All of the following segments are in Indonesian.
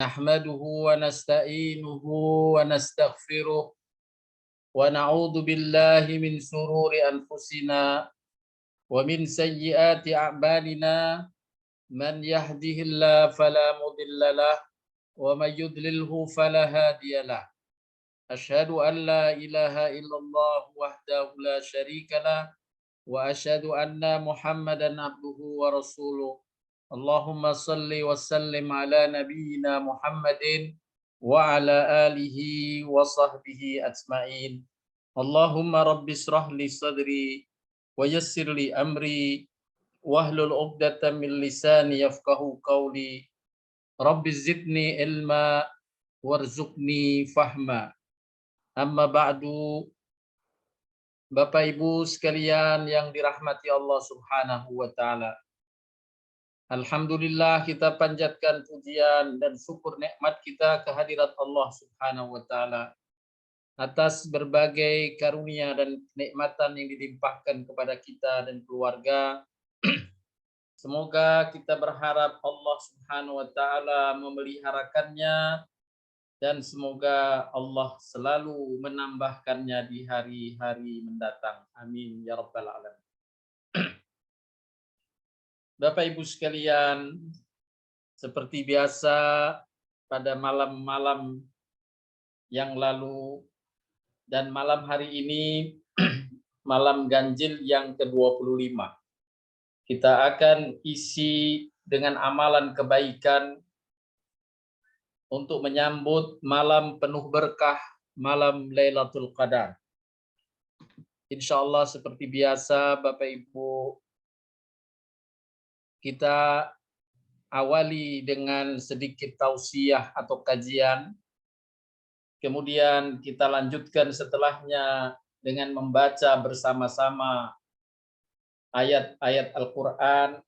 نحمده ونستعينه ونستغفره ونعوذ بالله من شرور أنفسنا ومن سيئات أعمالنا من يهده الله فلا مضل له ومن يضلله فلا هادي له أشهد أن لا إله إلا الله وحده لا شريك له وأشهد أن محمدا عبده ورسوله اللهم صل وسلم على نبينا محمد وعلى آله وصحبه أجمعين اللهم رب اشرح لي صدري ويسر لي أمري واحلل عقدة من لساني يفقه قولي رب زدني علما وارزقني فهما أما بعد. Bapak Ibu sekalian yang dirahmati Allah Subhanahu wa taala. Alhamdulillah kita panjatkan pujian dan syukur nikmat kita kehadirat Allah Subhanahu wa taala atas berbagai karunia dan nikmatan yang dilimpahkan kepada kita dan keluarga. Semoga kita berharap Allah Subhanahu wa taala memeliharakannya dan semoga Allah selalu menambahkannya di hari-hari mendatang. Amin ya rabbal alamin. Bapak Ibu sekalian, seperti biasa pada malam-malam yang lalu dan malam hari ini malam ganjil yang ke-25. Kita akan isi dengan amalan kebaikan untuk menyambut malam penuh berkah, malam Lailatul Qadar. Insya Allah seperti biasa Bapak Ibu, kita awali dengan sedikit tausiah atau kajian. Kemudian kita lanjutkan setelahnya dengan membaca bersama-sama ayat-ayat Al-Quran.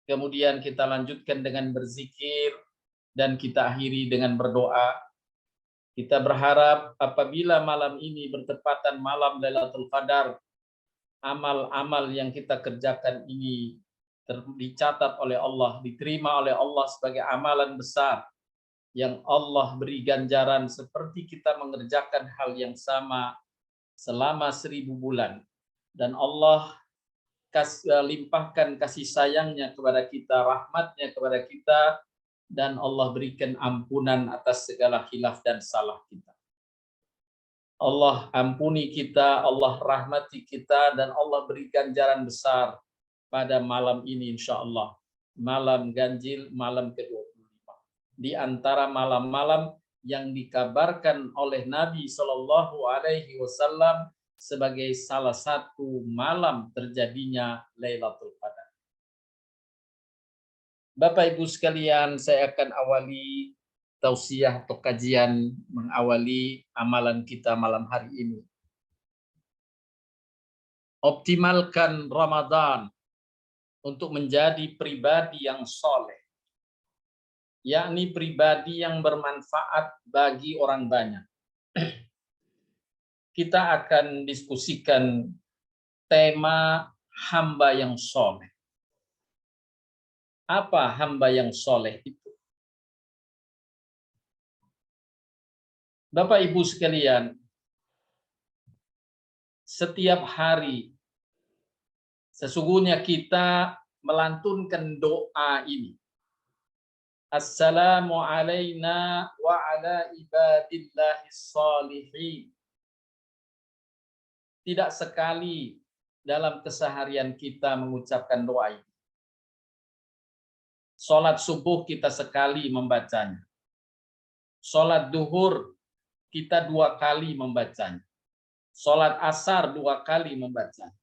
Kemudian kita lanjutkan dengan berzikir. Dan kita akhiri dengan berdoa. Kita berharap apabila malam ini bertepatan malam Lailatul Qadar, amal-amal yang kita kerjakan ini dicatat oleh Allah, diterima oleh Allah sebagai amalan besar yang Allah beri ganjaran seperti kita mengerjakan hal yang sama selama 1000 bulan. Dan Allah limpahkan kasih sayangnya kepada kita, rahmatnya kepada kita, dan Allah berikan ampunan atas segala khilaf dan salah kita. Allah ampuni kita, Allah rahmati kita, dan Allah beri ganjaran besar pada malam ini insya Allah. Malam ganjil, malam ke-25. Di antara malam-malam yang dikabarkan oleh Nabi Shallallahu Alaihi Wasallam sebagai salah satu malam terjadinya Lailatul Qadar. Bapak Ibu sekalian, saya akan awali tausiah atau kajian mengawali amalan kita malam hari ini. Optimalkan Ramadan untuk menjadi pribadi yang soleh, yakni pribadi yang bermanfaat bagi orang banyak. Kita akan diskusikan tema hamba yang soleh. Apa hamba yang soleh itu? Bapak Ibu sekalian, setiap hari sesungguhnya kita melantunkan doa ini. Assalamu alayna wa ala ibadillahis shalihin. Tidak sekali dalam keseharian kita mengucapkan doa ini. Sholat subuh kita sekali membacanya. Sholat duhur kita 2 kali membacanya. Sholat asar 2 kali membacanya.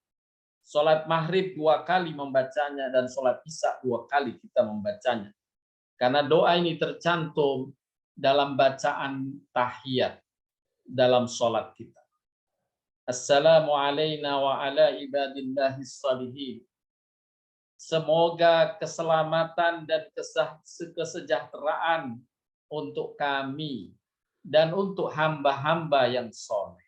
Sholat maghrib 2 kali membacanya. Dan sholat isya 2 kali kita membacanya. Karena doa ini tercantum dalam bacaan tahiyat dalam sholat kita. Assalamu alayna wa ala ibadillahis shalihin. Semoga keselamatan dan kesejahteraan untuk kami dan untuk hamba-hamba yang soleh.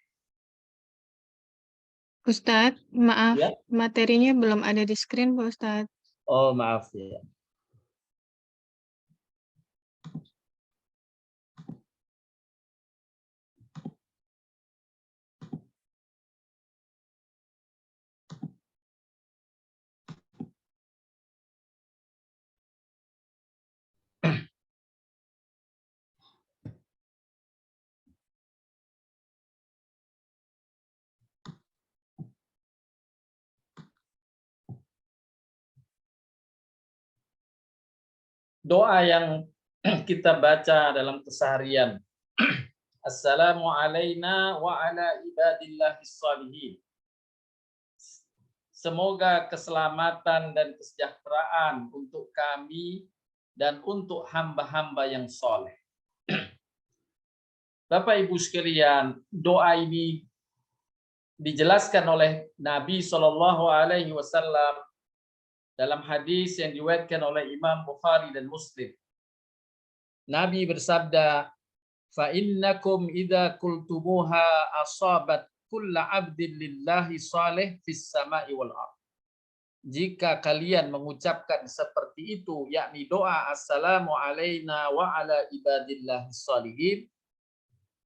Ustadz, maaf, Ya? Materinya belum ada di screen, Pak Ustadz. Oh, maaf ya. doa yang kita baca dalam keseharian. Assalamu alayna wa ala ibadillahis shalihin. Semoga keselamatan dan kesejahteraan untuk kami dan untuk hamba-hamba yang soleh. Bapak Ibu sekalian, doa ini dijelaskan oleh Nabi Shallallahu Alaihi Wasallam dalam hadis yang diriwayatkan oleh Imam Bukhari dan Muslim. Nabi bersabda, "Fa innakum idza qultumuha asabat kulla 'abdin lillahi salih fis sama'i wal ardh." Jika kalian mengucapkan seperti itu, yakni doa assalamu alaina wa ala ibadillahis shalihin,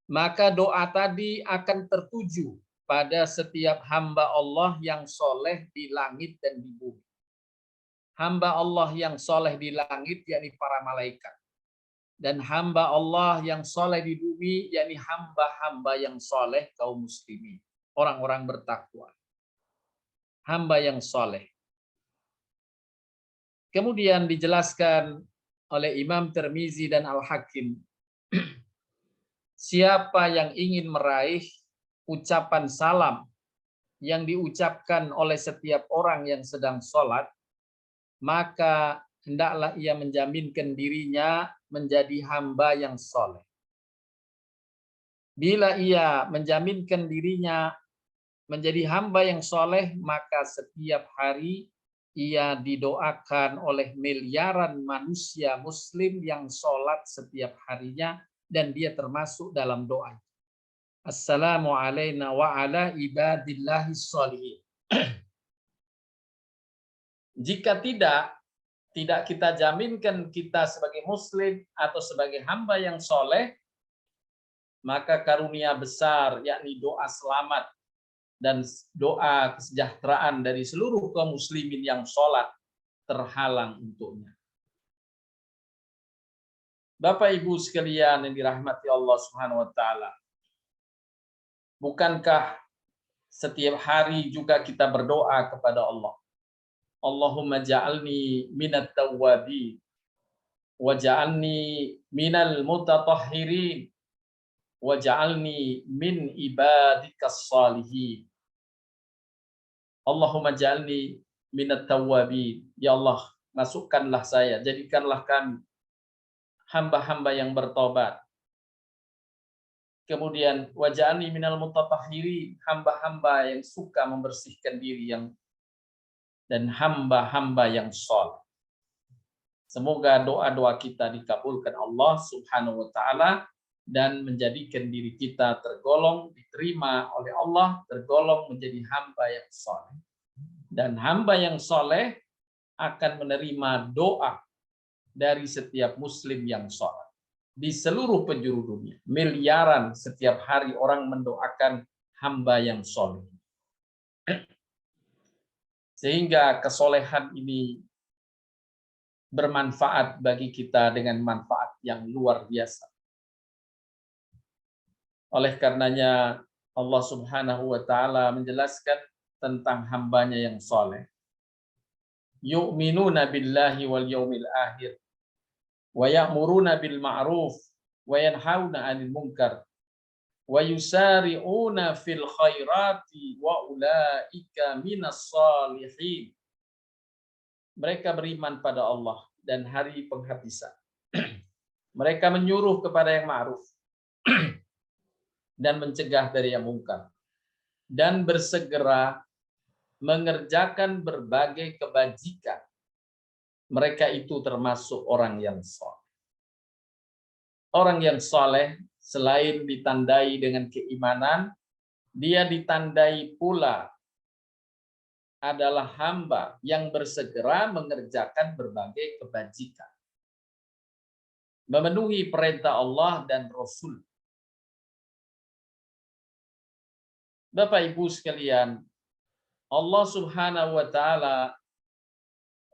maka doa tadi akan tertuju pada setiap hamba Allah yang soleh di langit dan di bumi. Hamba Allah yang soleh di langit, yakni para malaikat. Dan hamba Allah yang soleh di bumi, yakni hamba-hamba yang soleh kaum muslimin. Orang-orang bertakwa. Hamba yang soleh. Kemudian dijelaskan oleh Imam Tirmizi dan Al-Hakim, siapa yang ingin meraih ucapan salam yang diucapkan oleh setiap orang yang sedang sholat, maka hendaklah ia menjaminkan dirinya menjadi hamba yang soleh. Bila ia menjaminkan dirinya menjadi hamba yang soleh, maka setiap hari ia didoakan oleh miliaran manusia muslim yang sholat setiap harinya, dan dia termasuk dalam doa. Assalamu alayna wa ala ibadillahis shalihin. Jika tidak kita jaminkan kita sebagai muslim atau sebagai hamba yang soleh, maka karunia besar, yakni doa selamat dan doa kesejahteraan dari seluruh kaum muslimin yang sholat terhalang untuknya. Bapak Ibu sekalian yang dirahmati Allah Subhanahu wa taala. Bukankah setiap hari juga kita berdoa kepada Allah? Allahumma ja'alni minat tawwabin wa ja'alni minal mutatahhirin wa ja'alni min ibadikas shalihin. Allahumma ja'alni minat tawwabin. Ya Allah, masukkanlah saya, jadikanlah kami hamba-hamba yang bertobat. Kemudian waj'alni minal mutatahhirin, hamba-hamba yang suka membersihkan diri, dan hamba-hamba yang shaleh. Semoga doa-doa kita dikabulkan Allah Subhanahu wa taala dan menjadikan diri kita tergolong diterima oleh Allah, tergolong menjadi hamba yang shaleh. Dan hamba yang shaleh akan menerima doa dari setiap muslim yang shaleh. Di seluruh penjuru dunia, miliaran setiap hari orang mendoakan hamba yang shaleh. Sehingga kesolehan ini bermanfaat bagi kita dengan manfaat yang luar biasa. Oleh karenanya Allah Subhanahu wa taala menjelaskan tentang hambanya yang soleh. Yu'minuna billahi wal yaumil akhir wa ya'muruna bil ma'ruf wa yanhauna 'anil munkar wa yusari'una fil khairati wa ulaika minas shalihin. Mereka beriman pada Allah dan hari penghabisan. Mereka menyuruh kepada yang ma'ruf dan mencegah dari yang mungkar, dan bersegera mengerjakan berbagai kebajikan. Mereka itu termasuk orang yang saleh. Orang yang saleh selain ditandai dengan keimanan, dia ditandai pula adalah hamba yang bersegera mengerjakan berbagai kebajikan, memenuhi perintah Allah dan Rasul. Bapak Ibu sekalian, Allah Subhanahu wa taala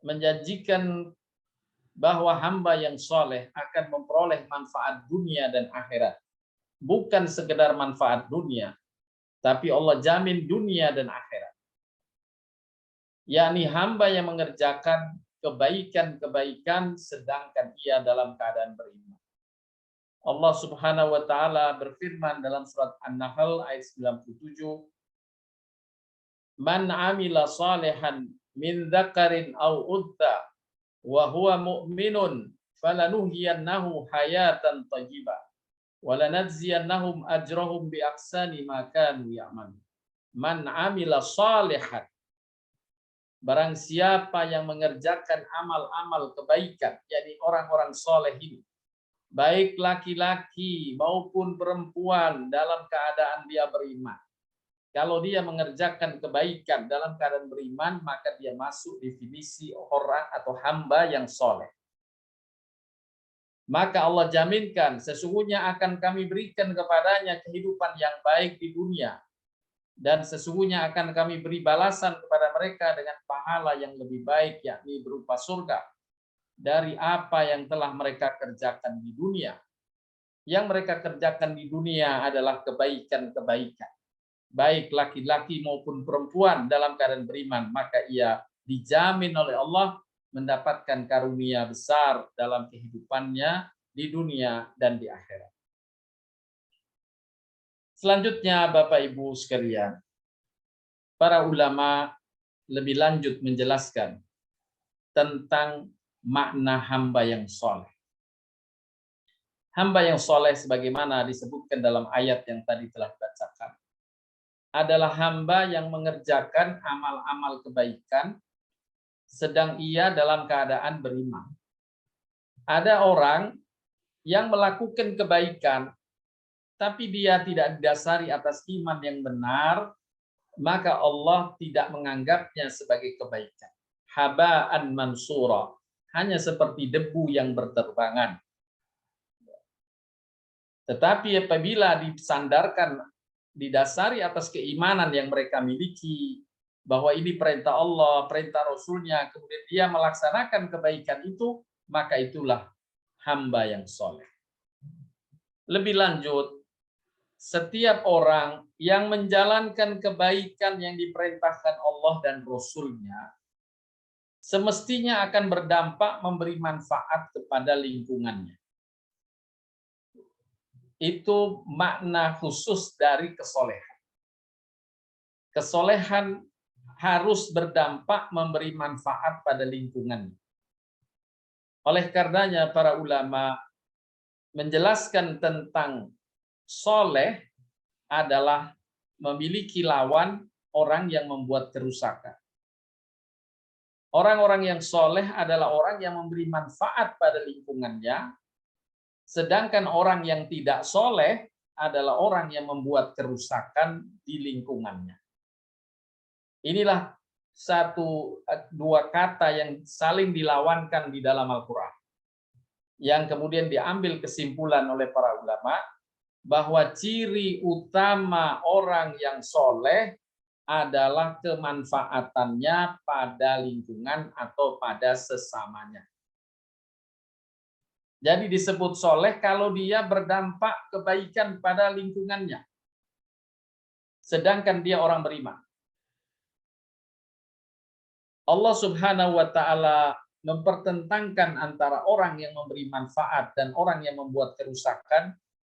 menjanjikan bahwa hamba yang soleh akan memperoleh manfaat dunia dan akhirat. Bukan sekedar manfaat dunia, tapi Allah jamin dunia dan akhirat. Yakni hamba yang mengerjakan kebaikan-kebaikan sedangkan ia dalam keadaan beriman. Allah Subhanahu wa taala berfirman dalam surat An-Nahl ayat 97, "Man 'amila shalihan min dzakarin aw untha wa huwa mu'minun falanuhyiyannahu hayatan thayyibah wa lanajziyannahum ajrahum bi ahsani ma kanu ya'malun." Man 'amila shalihan, barang siapa yang mengerjakan amal-amal kebaikan, yakni orang-orang soleh ini, baik laki-laki maupun perempuan dalam keadaan dia beriman. Kalau dia mengerjakan kebaikan dalam keadaan beriman, maka dia masuk definisi orang atau hamba yang soleh. Maka Allah jaminkan, sesungguhnya akan kami berikan kepadanya kehidupan yang baik di dunia, dan sesungguhnya akan kami beri balasan kepada mereka dengan pahala yang lebih baik, yakni berupa surga, dari apa yang telah mereka kerjakan di dunia. Yang mereka kerjakan di dunia adalah kebaikan-kebaikan. Baik laki-laki maupun perempuan dalam keadaan beriman, maka ia dijamin oleh Allah mendapatkan karunia besar dalam kehidupannya di dunia dan di akhirat. Selanjutnya, Bapak Ibu sekalian, para ulama lebih lanjut menjelaskan tentang makna hamba yang soleh. Hamba yang soleh sebagaimana disebutkan dalam ayat yang tadi telah dibacakan, adalah hamba yang mengerjakan amal-amal kebaikan sedang ia dalam keadaan beriman. Ada orang yang melakukan kebaikan tapi dia tidak didasari atas iman yang benar, maka Allah tidak menganggapnya sebagai kebaikan. Haba'an mansura, hanya seperti debu yang berterbangan. Tetapi apabila disandarkan, didasari atas keimanan yang mereka miliki, bahwa ini perintah Allah, perintah Rasulnya, kemudian dia melaksanakan kebaikan itu, maka itulah hamba yang soleh. Lebih lanjut, setiap orang yang menjalankan kebaikan yang diperintahkan Allah dan Rasul-Nya semestinya akan berdampak memberi manfaat kepada lingkungannya. Itu makna khusus dari kesolehan. Kesolehan harus berdampak memberi manfaat pada lingkungannya. Oleh karenanya para ulama menjelaskan tentang soleh adalah memiliki lawan orang yang membuat kerusakan. Orang-orang yang soleh adalah orang yang memberi manfaat pada lingkungannya, sedangkan orang yang tidak soleh adalah orang yang membuat kerusakan di lingkungannya. Inilah dua kata yang saling dilawankan di dalam Al-Quran, yang kemudian diambil kesimpulan oleh para ulama bahwa ciri utama orang yang soleh adalah kemanfaatannya pada lingkungan atau pada sesamanya. Jadi disebut soleh kalau dia berdampak kebaikan pada lingkungannya, sedangkan dia orang beriman. Allah Subhanahu wa taala mempertentangkan antara orang yang memberi manfaat dan orang yang membuat kerusakan,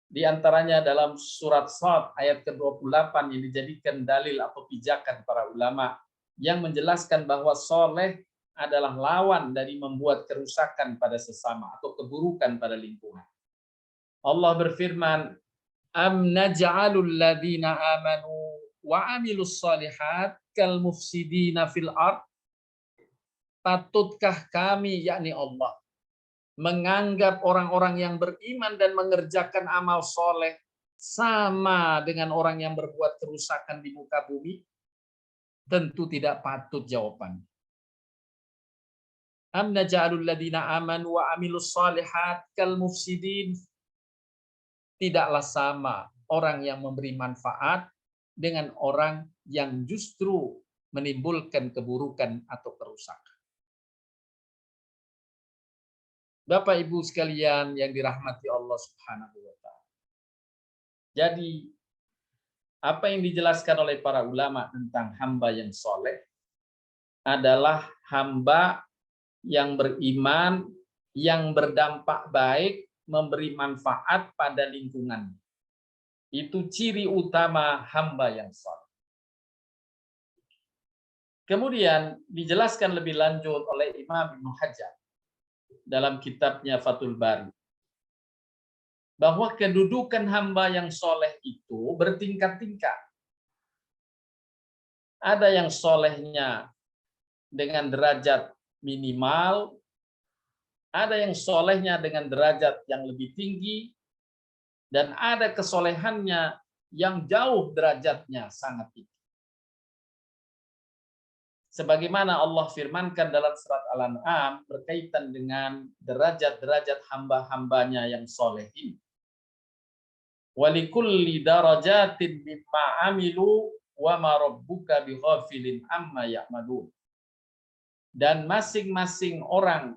di antaranya dalam surat Shad ayat ke-28 yang dijadikan dalil atau pijakan para ulama yang menjelaskan bahwa soleh adalah lawan dari membuat kerusakan pada sesama atau keburukan pada lingkungan. Allah berfirman, "Am naj'alul ladzina amanu wa 'amilus shalihat kal mufsidina fil ard?" Patutkah kami, yakni Allah, menganggap orang-orang yang beriman dan mengerjakan amal soleh sama dengan orang yang berbuat kerusakan di muka bumi? Tentu tidak patut jawabannya. Am naj'alul ladzina amanu wa 'amilus shalihat kal mufsidin? Tidaklah sama orang yang memberi manfaat dengan orang yang justru menimbulkan keburukan atau kerusakan. Bapak Ibu sekalian yang dirahmati Allah Subhanahu wa taala. Jadi apa yang dijelaskan oleh para ulama tentang hamba yang soleh adalah hamba yang beriman, yang berdampak baik, memberi manfaat pada lingkungan. Itu ciri utama hamba yang saleh. Kemudian dijelaskan lebih lanjut oleh Imam Ibnu Hajar dalam kitabnya Fathul Bari, bahwa kedudukan hamba yang soleh itu bertingkat-tingkat. Ada yang solehnya dengan derajat minimal, ada yang solehnya dengan derajat yang lebih tinggi, dan ada kesolehannya yang jauh derajatnya sangat tinggi. Sebagaimana Allah firmankan dalam surat Al-An'am berkaitan dengan derajat-derajat hamba-hambanya yang soleh ini. Walikulli darajatin mimma amilu wa ma rabbuka bighafilin amma ya'malun. Dan masing-masing orang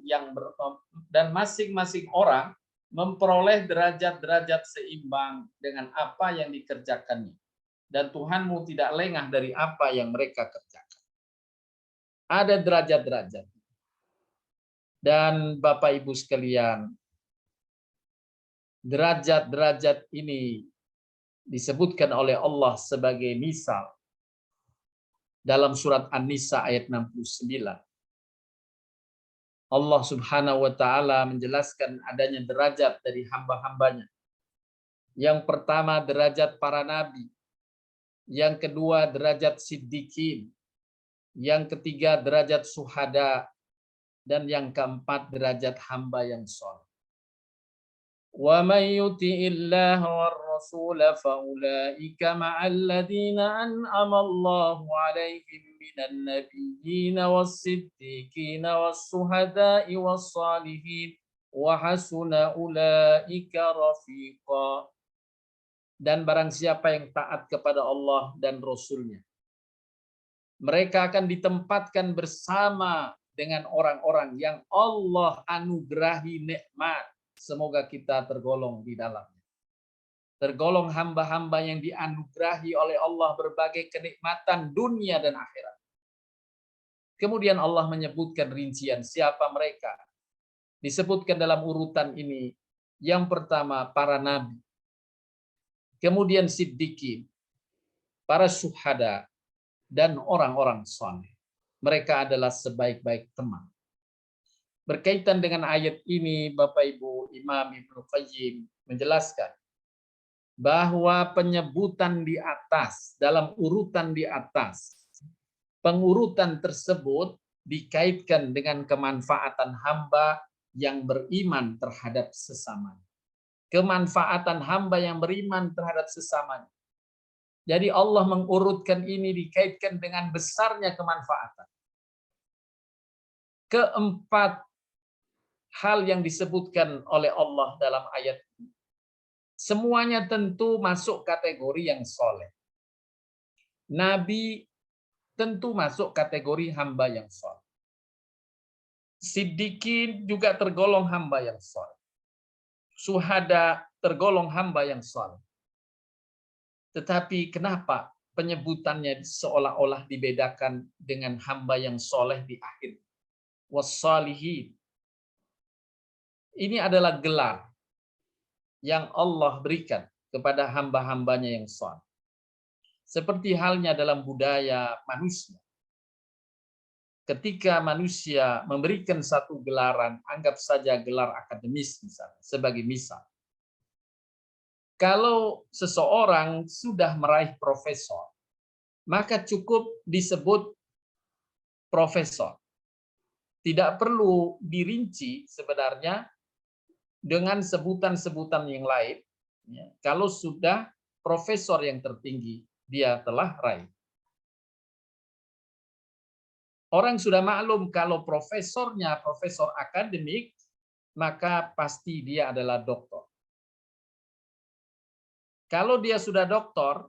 memperoleh derajat-derajat seimbang dengan apa yang dikerjakannya. Dan Tuhanmu tidak lengah dari apa yang mereka kerjakan. Ada derajat-derajat. Dan Bapak Ibu sekalian, derajat-derajat ini disebutkan oleh Allah sebagai misal dalam surat An-Nisa ayat 69. Allah Subhanahu wa taala menjelaskan adanya derajat dari hamba-hambanya. Yang pertama derajat para nabi, yang kedua derajat siddiqin, yang ketiga derajat syuhada, dan yang keempat derajat hamba yang saleh. Wa may yuti'illaha war rasul fa ulaika ma'al ladzina an'ama Allahu 'alaihim minan nabiyyin was-siddiqin was-syuhada'i was-salihin wa hasuna ulaika rafiqa. Dan barang siapa yang taat kepada Allah dan Rasul-Nya, mereka akan ditempatkan bersama dengan orang-orang yang Allah anugerahi nikmat. Semoga kita tergolong di dalamnya. Tergolong hamba-hamba yang dianugerahi oleh Allah berbagai kenikmatan dunia dan akhirat. Kemudian Allah menyebutkan rincian siapa mereka. Disebutkan dalam urutan ini. Yang pertama para nabi. Kemudian siddiqin, para syuhada, dan orang-orang saleh. Mereka adalah sebaik-baik teman. Berkaitan dengan ayat ini, Bapak Ibu, Imam Ibnu Qayyim menjelaskan bahwa penyebutan di atas, dalam urutan di atas, pengurutan tersebut dikaitkan dengan kemanfaatan hamba yang beriman terhadap sesamanya. Kemanfaatan hamba yang beriman terhadap sesamanya. Jadi Allah mengurutkan ini dikaitkan dengan besarnya kemanfaatan. Keempat hal yang disebutkan oleh Allah dalam ayat ini, semuanya tentu masuk kategori yang soleh. Nabi tentu masuk kategori hamba yang soleh. Siddiqin juga tergolong hamba yang soleh. Syuhada tergolong hamba yang soleh. Tetapi kenapa penyebutannya seolah-olah dibedakan dengan hamba yang soleh di akhir? Wassalihin. Ini adalah gelar yang Allah berikan kepada hamba-hambanya yang soleh. Seperti halnya dalam budaya manusia. Ketika manusia memberikan satu gelaran, anggap saja gelar akademis misalnya, sebagai misal. Kalau seseorang sudah meraih profesor, maka cukup disebut profesor. Tidak perlu dirinci sebenarnya dengan sebutan-sebutan yang lain. Kalau sudah profesor yang tertinggi, dia telah raih. Orang sudah maklum kalau profesornya profesor akademik, maka pasti dia adalah doktor. Kalau dia sudah doktor,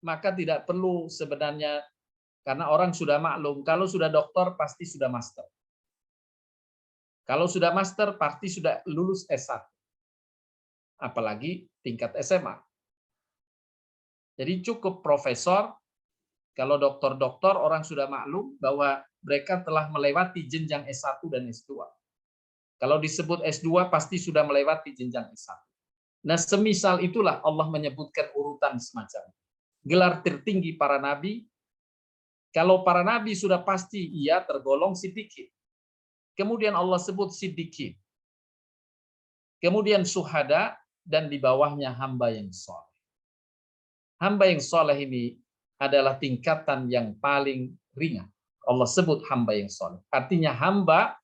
maka tidak perlu sebenarnya, karena orang sudah maklum, kalau sudah doktor pasti sudah master. Kalau sudah master pasti sudah lulus S1. Apalagi tingkat SMA. Jadi cukup profesor Kalau dokter-dokter orang sudah maklum bahwa mereka telah melewati jenjang S1 dan S2. Kalau disebut S2 pasti sudah melewati jenjang S1. Nah, semisal itulah Allah menyebutkan urutan semacam. Gelar tertinggi para nabi, kalau para nabi sudah pasti ia tergolong siddiqin. Kemudian Allah sebut siddiqin. Kemudian syuhada, dan di bawahnya hamba yang soleh. Hamba yang soleh ini adalah tingkatan yang paling ringan. Allah sebut hamba yang soleh. Artinya hamba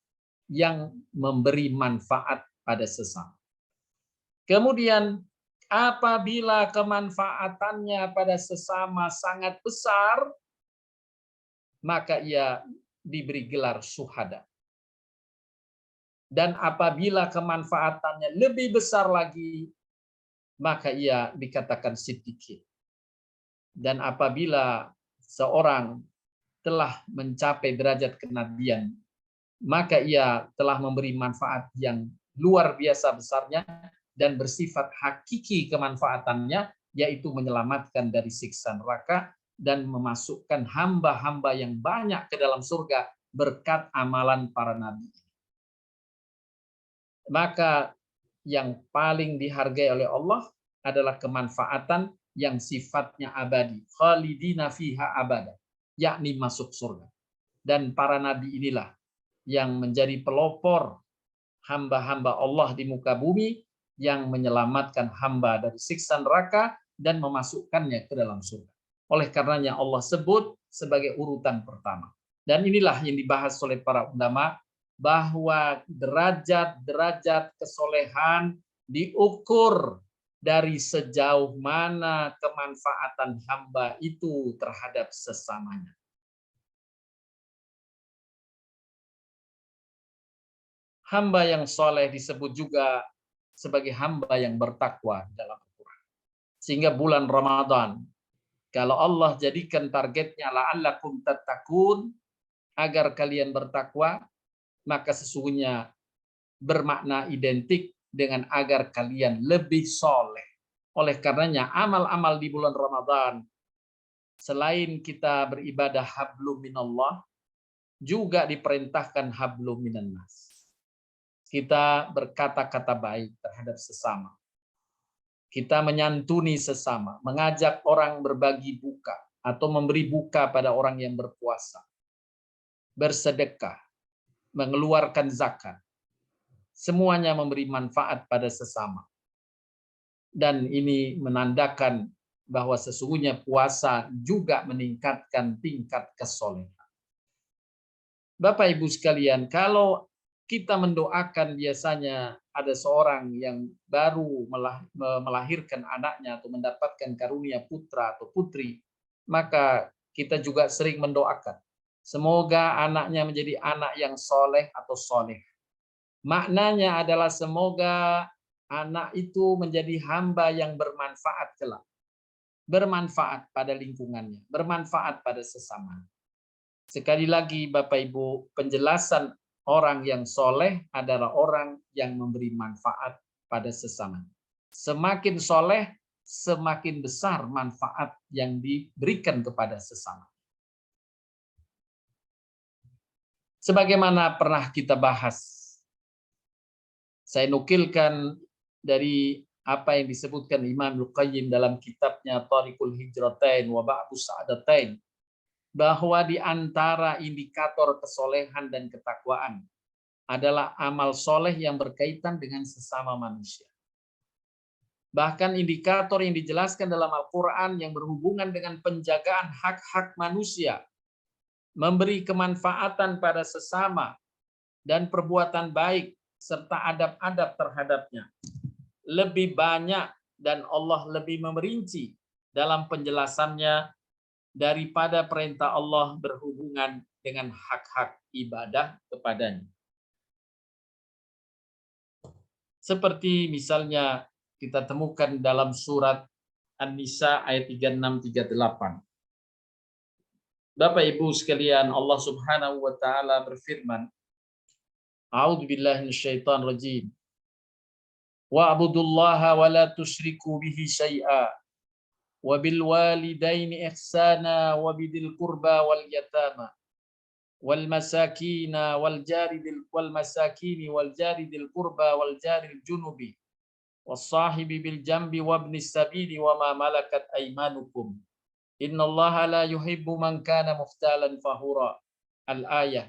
yang memberi manfaat pada sesama. Kemudian apabila kemanfaatannya pada sesama sangat besar, maka ia diberi gelar syuhada. Dan apabila kemanfaatannya lebih besar lagi, maka ia dikatakan siddiqin. Dan apabila seorang telah mencapai derajat kenabian, maka ia telah memberi manfaat yang luar biasa besarnya dan bersifat hakiki kemanfaatannya, yaitu menyelamatkan dari siksa neraka dan memasukkan hamba-hamba yang banyak ke dalam surga berkat amalan para nabi. Maka yang paling dihargai oleh Allah adalah kemanfaatan yang sifatnya abadi, khalidina fiha abada, yakni masuk surga. Dan para nabi inilah yang menjadi pelopor hamba-hamba Allah di muka bumi, yang menyelamatkan hamba dari siksa neraka dan memasukkannya ke dalam surga. Oleh karenanya Allah sebut sebagai urutan pertama. Dan inilah yang dibahas oleh para ulama, bahwa derajat-derajat kesolehan diukur dari sejauh mana kemanfaatan hamba itu terhadap sesamanya. Hamba yang soleh disebut juga sebagai hamba yang bertakwa dalam Al-Quran. Sehingga bulan Ramadan, kalau Allah jadikan targetnya la'allakum tattaqun, agar kalian bertakwa, maka sesungguhnya bermakna identik dengan agar kalian lebih soleh. Oleh karenanya amal-amal di bulan Ramadan, selain kita beribadah hablum minallah, juga diperintahkan hablum minannas. Kita berkata-kata baik terhadap sesama. Kita menyantuni sesama, mengajak orang berbagi buka atau memberi buka pada orang yang berpuasa. Bersedekah, mengeluarkan zakat. Semuanya memberi manfaat pada sesama. Dan ini menandakan bahwa sesungguhnya puasa juga meningkatkan tingkat kesolehan. Bapak Ibu sekalian, kalau kita mendoakan, biasanya ada seorang yang baru melahirkan anaknya atau mendapatkan karunia putra atau putri, maka kita juga sering mendoakan, semoga anaknya menjadi anak yang soleh atau soleh. Maknanya adalah semoga anak itu menjadi hamba yang bermanfaat kelak. Bermanfaat pada lingkungannya, bermanfaat pada sesama. Sekali lagi Bapak Ibu, penjelasan orang yang soleh adalah orang yang memberi manfaat pada sesama. Semakin soleh, semakin besar manfaat yang diberikan kepada sesama. Sebagaimana pernah kita bahas, saya nukilkan dari apa yang disebutkan Imam Al-Qayyim dalam kitabnya Thariqul Hijratain wa Ba'dus Sa'adatain, bahwa di antara indikator kesolehan dan ketakwaan adalah amal soleh yang berkaitan dengan sesama manusia. Bahkan indikator yang dijelaskan dalam Al-Quran yang berhubungan dengan penjagaan hak-hak manusia, memberi kemanfaatan pada sesama, dan perbuatan baik, serta adab-adab terhadapnya, lebih banyak dan Allah lebih merinci dalam penjelasannya daripada perintah Allah berhubungan dengan hak-hak ibadah kepadanya. Seperti misalnya kita temukan dalam surat An-Nisa ayat 36-38. Bapak Ibu sekalian, Allah Subhanahu wa taala berfirman, A'udzubillahi minasyaitonir rajim. Wa'budullaha wa la tusyriku bihi syai'a wa bil walidaini ihsana wa bidil qurba wal yatama wal masakina wal jari dil qurba wal jaril junubi was sahibi bil jambi wabnis sabili wa ma malakat aymanukum innallaha la yuhibbu man kana muftalan fahura. Al-ayah,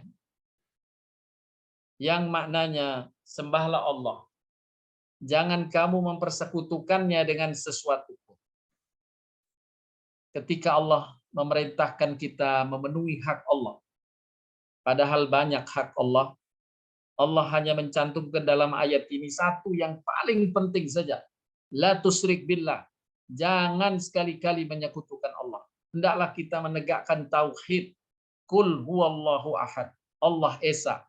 yang maknanya sembahlah Allah, jangan kamu mempersekutukannya dengan sesuatu. Ketika Allah memerintahkan kita memenuhi hak Allah, padahal banyak hak Allah, Allah hanya mencantumkan dalam ayat ini satu yang paling penting saja. La tusyrik billah. Jangan sekali-kali menyekutukan Allah. Hendaklah kita menegakkan tauhid. Qul huwallahu ahad. Allah Esa.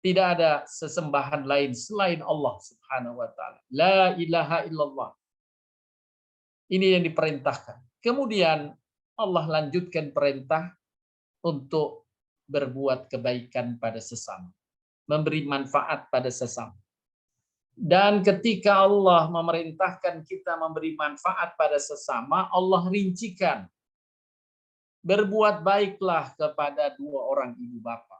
Tidak ada sesembahan lain selain Allah Subhanahu wa taala. La ilaha illallah. Ini yang diperintahkan. Kemudian Allah lanjutkan perintah untuk berbuat kebaikan pada sesama, memberi manfaat pada sesama. Dan ketika Allah memerintahkan kita memberi manfaat pada sesama, Allah rincikan, berbuat baiklah kepada dua orang ibu bapa.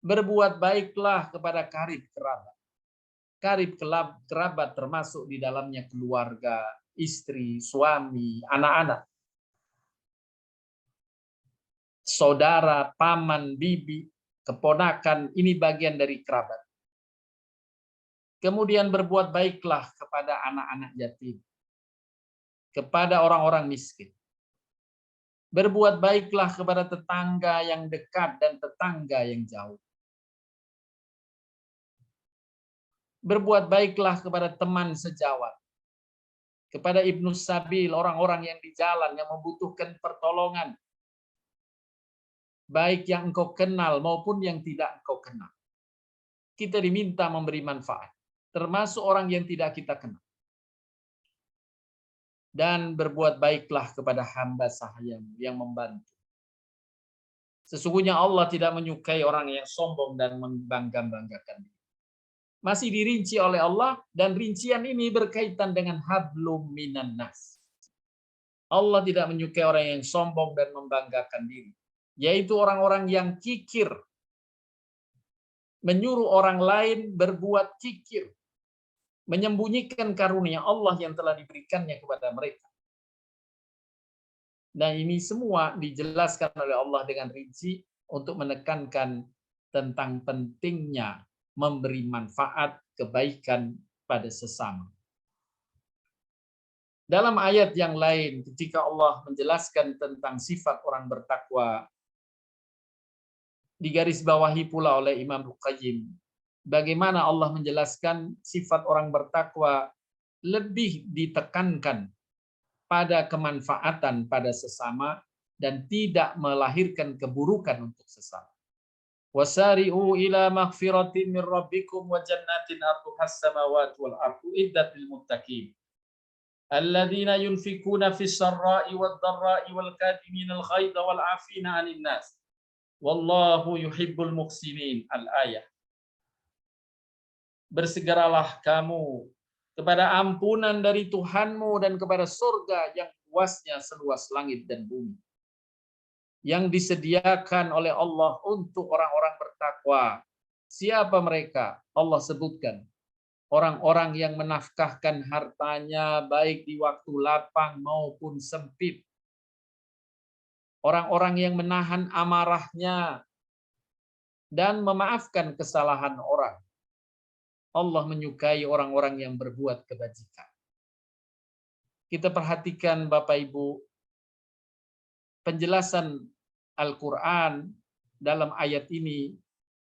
Berbuat baiklah kepada karib kerabat. Karib kerabat termasuk di dalamnya keluarga, istri, suami, anak-anak, saudara, paman, bibi, keponakan, ini bagian dari kerabat. Kemudian berbuat baiklah kepada anak-anak yatim, kepada orang-orang miskin. Berbuat baiklah kepada tetangga yang dekat dan tetangga yang jauh. Berbuat baiklah kepada teman sejawat, kepada ibnu sabil, orang-orang yang di jalan yang membutuhkan pertolongan, baik yang engkau kenal maupun yang tidak engkau kenal. Kita diminta memberi manfaat, termasuk orang yang tidak kita kenal. Dan berbuat baiklah kepada hamba sahayamu yang membantu. Sesungguhnya Allah tidak menyukai orang yang sombong dan membangga-banggakan diri. Masih dirinci oleh Allah, dan rincian ini berkaitan dengan hablum minan nas. Allah tidak menyukai orang yang sombong dan membanggakan diri, yaitu orang-orang yang kikir, menyuruh orang lain berbuat kikir, menyembunyikan karunia Allah yang telah diberikannya kepada mereka. Nah, ini semua dijelaskan oleh Allah dengan rinci untuk menekankan tentang pentingnya memberi manfaat kebaikan pada sesama. Dalam ayat yang lain, ketika Allah menjelaskan tentang sifat orang bertakwa, digarisbawahi pula oleh Imam Al-Qayyim, bagaimana Allah menjelaskan sifat orang bertakwa lebih ditekankan pada kemanfaatan pada sesama dan tidak melahirkan keburukan untuk sesama. Wasari'u ila maghfiratin min rabbikum wa jannatin arduhas samawati wal ardu iddat lil muttaqin alladzina yunfikuna fis sarra'i wad dharra'i wal kadhiminal ghaidha wal 'afina 'anil nas wallahu yuhibbul muhsinin. Al-ayah. Bersegeralah kamu kepada ampunan dari Tuhanmu dan kepada surga yang luasnya seluas langit dan bumi, yang disediakan oleh Allah untuk orang-orang bertakwa. Siapa mereka? Allah sebutkan. Orang-orang yang menafkahkan hartanya baik di waktu lapang maupun sempit. Orang-orang yang menahan amarahnya dan memaafkan kesalahan orang. Allah menyukai orang-orang yang berbuat kebajikan. Kita perhatikan Bapak Ibu, penjelasan Al-Quran dalam ayat ini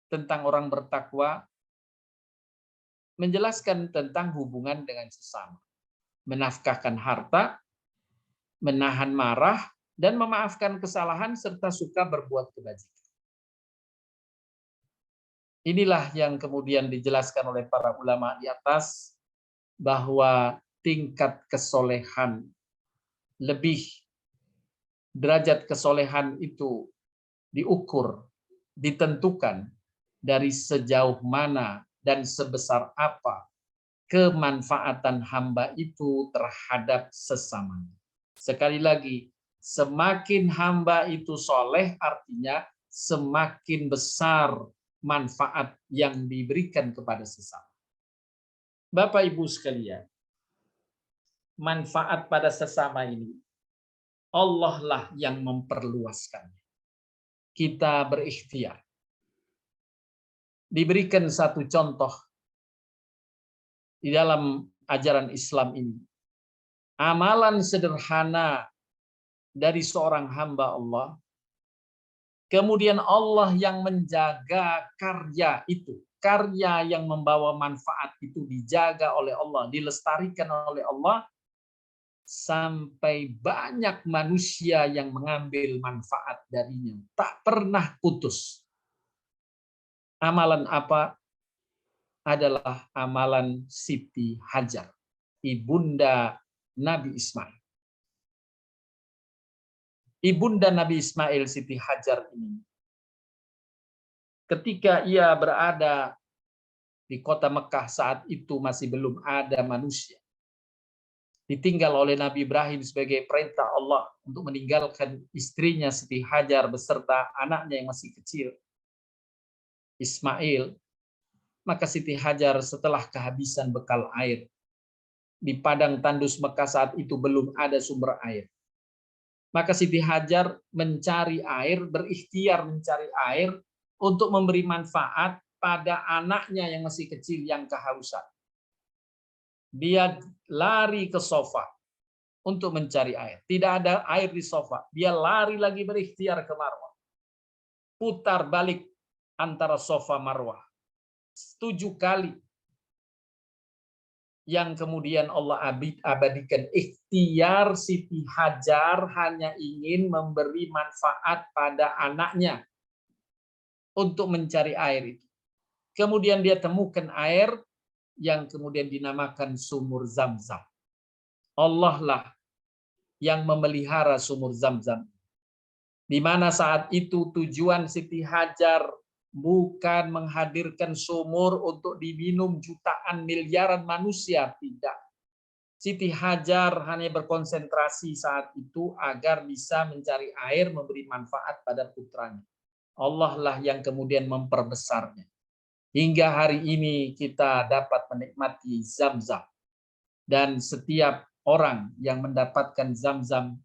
tentang orang bertakwa menjelaskan tentang hubungan dengan sesama. Menafkahkan harta, menahan marah, dan memaafkan kesalahan serta suka berbuat kebajikan. Inilah yang kemudian dijelaskan oleh para ulama di atas, bahwa tingkat kesolehan lebih, derajat kesolehan itu diukur, ditentukan dari sejauh mana dan sebesar apa kemanfaatan hamba itu terhadap sesamanya. Sekali lagi, semakin hamba itu soleh, artinya semakin besar manfaat yang diberikan kepada sesama. Bapak Ibu sekalian, manfaat pada sesama ini Allah lah yang memperluaskannya. Kita berikhtiar. Diberikan satu contoh di dalam ajaran Islam ini. Amalan sederhana dari seorang hamba Allah, kemudian Allah yang menjaga karya itu. Karya yang membawa manfaat itu dijaga oleh Allah, dilestarikan oleh Allah, sampai banyak manusia yang mengambil manfaat darinya. Tak pernah putus. Amalan apa? Adalah amalan Siti Hajar, ibunda Nabi Ismail. Ibunda Nabi Ismail, Siti Hajar ini, ketika ia berada di kota Mekah saat itu masih belum ada manusia. Ditinggal oleh Nabi Ibrahim sebagai perintah Allah untuk meninggalkan istrinya Siti Hajar beserta anaknya yang masih kecil, Ismail. Maka Siti Hajar setelah kehabisan bekal air, di padang tandus Mekah saat itu belum ada sumber air. Maka Siti Hajar mencari air, berikhtiar mencari air untuk memberi manfaat pada anaknya yang masih kecil yang kehausan. Dia lari ke sofa untuk mencari air. Tidak ada air di sofa. Dia lari lagi berikhtiar ke Marwah. Putar balik antara sofa Marwah 7 kali. Yang kemudian Allah abadikan ikhtiar Siti Hajar hanya ingin memberi manfaat pada anaknya untuk mencari air itu. Kemudian dia temukan air yang kemudian dinamakan sumur Zam-Zam. Allah lah yang memelihara sumur Zam-Zam. Di mana saat itu tujuan Siti Hajar bukan menghadirkan sumur untuk diminum jutaan miliaran manusia, tidak. Siti Hajar hanya berkonsentrasi saat itu agar bisa mencari air, memberi manfaat pada putranya. Allah lah yang kemudian memperbesarnya. Hingga hari ini kita dapat menikmati Zam-Zam. Dan setiap orang yang mendapatkan Zam-Zam,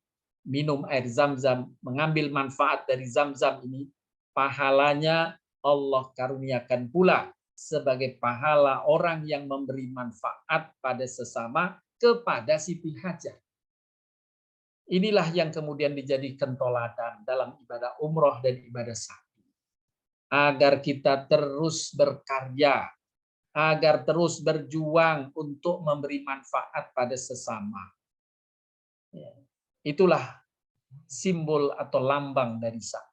minum air Zam-Zam, mengambil manfaat dari Zam-Zam ini, pahalanya Allah karuniakan pula sebagai pahala orang yang memberi manfaat pada sesama kepada Siti Hajar. Inilah yang kemudian dijadikan toladan dalam ibadah umroh dan ibadah sa'i. Agar kita terus berkarya, agar terus berjuang untuk memberi manfaat pada sesama. Itulah simbol atau lambang dari sa'i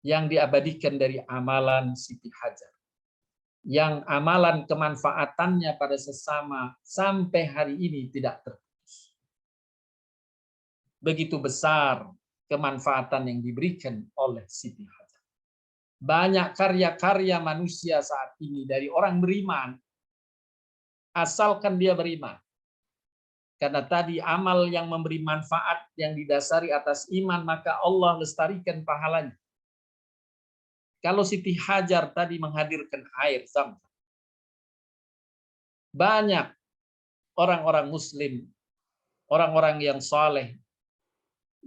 yang diabadikan dari amalan Siti Hajar, yang amalan kemanfaatannya pada sesama sampai hari ini tidak terputus. Begitu besar kemanfaatan yang diberikan oleh Siti Hajar. Banyak karya-karya manusia saat ini dari orang beriman, asalkan dia beriman. Karena tadi amal yang memberi manfaat yang didasari atas iman, maka Allah lestarikan pahalanya. Kalau Siti Hajar tadi menghadirkan air Zam-Zam, banyak orang-orang muslim, orang-orang yang soleh,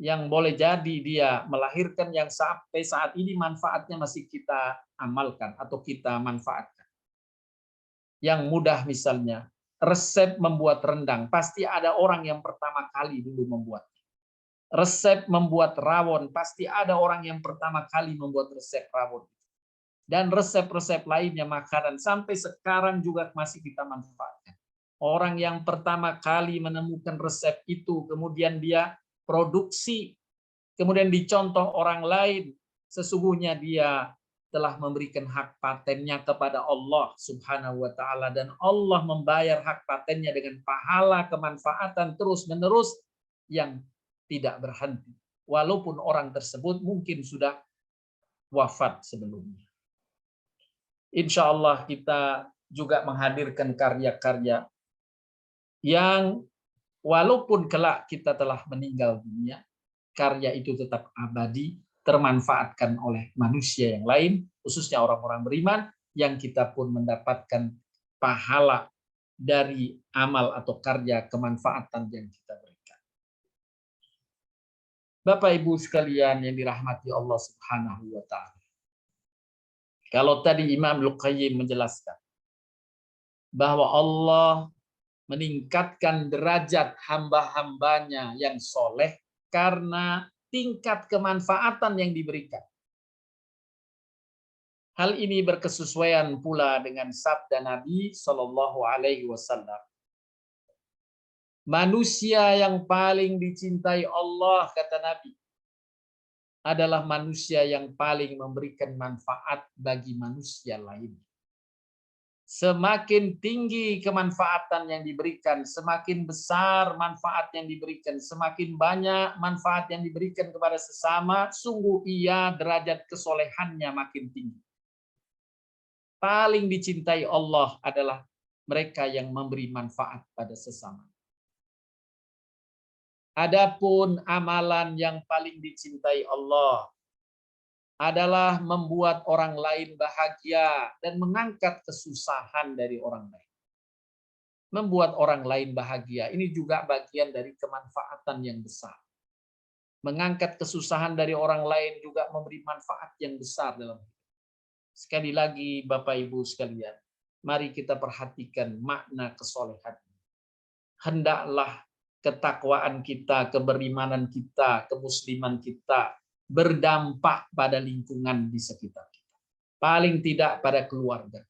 yang boleh jadi dia melahirkan yang sampai saat ini manfaatnya masih kita amalkan atau kita manfaatkan. Yang mudah misalnya, resep membuat rendang, pasti ada orang yang pertama kali dulu membuatnya. Resep membuat rawon, pasti ada orang yang pertama kali membuat resep rawon. Dan resep-resep lainnya makanan, sampai sekarang juga masih kita manfaatkan. Orang yang pertama kali menemukan resep itu, kemudian dia produksi, kemudian dicontoh orang lain, sesungguhnya dia telah memberikan hak patennya kepada Allah Subhanahu wa taala, dan Allah membayar hak patennya dengan pahala kemanfaatan terus-menerus yang tidak berhenti, walaupun orang tersebut mungkin sudah wafat sebelumnya. Insya Allah kita juga menghadirkan karya-karya yang walaupun kelak kita telah meninggal dunia, karya itu tetap abadi, termanfaatkan oleh manusia yang lain, khususnya orang-orang beriman, yang kita pun mendapatkan pahala dari amal atau karya kemanfaatan yang kita berikan. Bapak Ibu sekalian yang dirahmati Allah Subhanahu wa taala. Kalau tadi Imam Luqayyim menjelaskan bahwa Allah meningkatkan derajat hamba-hambanya yang soleh karena tingkat kemanfaatan yang diberikan. Hal ini berkesesuaian pula dengan sabda Nabi Shallallahu Alaihi Wasallam. Manusia yang paling dicintai Allah, kata Nabi, adalah manusia yang paling memberikan manfaat bagi manusia lain. Semakin tinggi kemanfaatan yang diberikan, semakin besar manfaat yang diberikan, semakin banyak manfaat yang diberikan kepada sesama, sungguh ia derajat kesolehannya makin tinggi. Paling dicintai Allah adalah mereka yang memberi manfaat pada sesama. Adapun amalan yang paling dicintai Allah adalah membuat orang lain bahagia dan mengangkat kesusahan dari orang lain. Membuat orang lain bahagia, ini juga bagian dari kemanfaatan yang besar. Mengangkat kesusahan dari orang lain juga memberi manfaat yang besar dalam hidup. Sekali lagi Bapak Ibu sekalian, mari kita perhatikan makna kesolehan. Hendaklah ketakwaan kita, keberimanan kita, kemusliman kita berdampak pada lingkungan di sekitar kita. Paling tidak pada keluarga,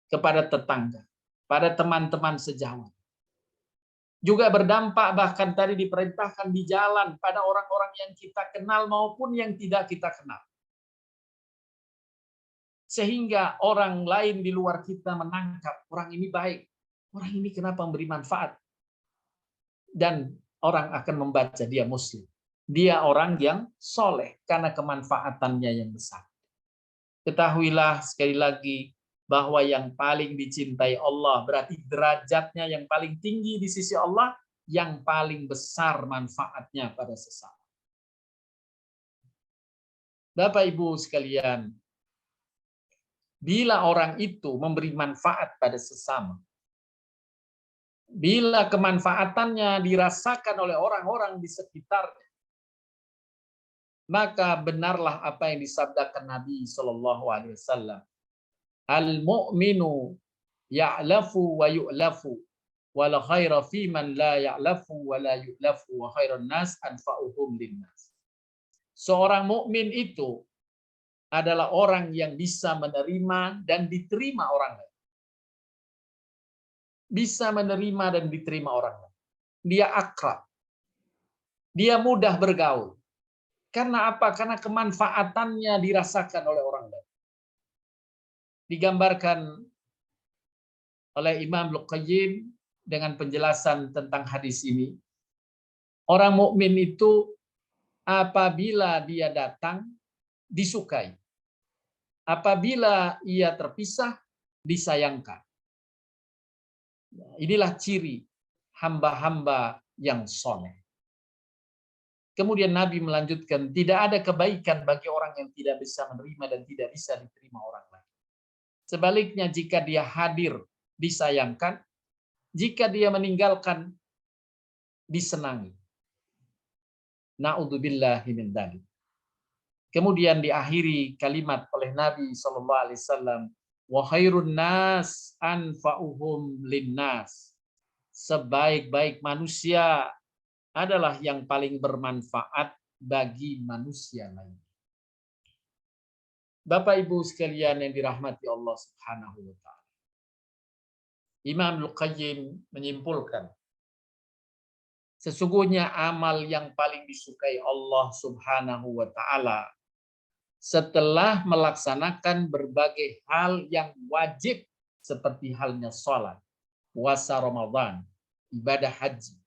kepada tetangga, pada teman-teman sejawat. Juga berdampak bahkan tadi diperintahkan di jalan pada orang-orang yang kita kenal maupun yang tidak kita kenal. Sehingga orang lain di luar kita menangkap, orang ini baik, orang ini kenapa memberi manfaat. Dan orang akan membaca dia muslim. Dia orang yang soleh karena kemanfaatannya yang besar. Ketahuilah sekali lagi bahwa yang paling dicintai Allah berarti derajatnya yang paling tinggi di sisi Allah, yang paling besar manfaatnya pada sesama. Bapak Ibu sekalian, bila orang itu memberi manfaat pada sesama, bila kemanfaatannya dirasakan oleh orang-orang di sekitarnya, maka benarlah apa yang disabdakan Nabi Shallallahu Alaihi Wasallam. Al-mu'minu ya'lafu wa yu'lafu, wa la khaira fi man la ya'lafu wa la yu'lafu, wa khairun nas anfa'uhum linnas. Seorang mukmin itu adalah orang yang bisa menerima dan diterima orang lain. Bisa menerima dan diterima orang lain. Dia akrab. Dia mudah bergaul. Karena apa? Karena kemanfaatannya dirasakan oleh orang lain. Digambarkan oleh Imam Luqayyim dengan penjelasan tentang hadis ini. Orang mukmin itu apabila dia datang disukai. Apabila ia terpisah disayangkan. Inilah ciri hamba-hamba yang soleh. Kemudian Nabi melanjutkan, tidak ada kebaikan bagi orang yang tidak bisa menerima dan tidak bisa diterima orang lain. Sebaliknya jika dia hadir, disayangkan. Jika dia meninggalkan, disenangi. Na'udzubillahi min dzalik. Kemudian diakhiri kalimat oleh Nabi SAW, wa khairun nas anfa'uhum linnas. Sebaik-baik manusia adalah yang paling bermanfaat bagi manusia lain. Bapak Ibu sekalian yang dirahmati Allah Subhanahu wa taala. Imam Luqayyim menyimpulkan, sesungguhnya amal yang paling disukai Allah Subhanahu wa taala setelah melaksanakan berbagai hal yang wajib seperti halnya sholat, puasa Ramadan, ibadah haji.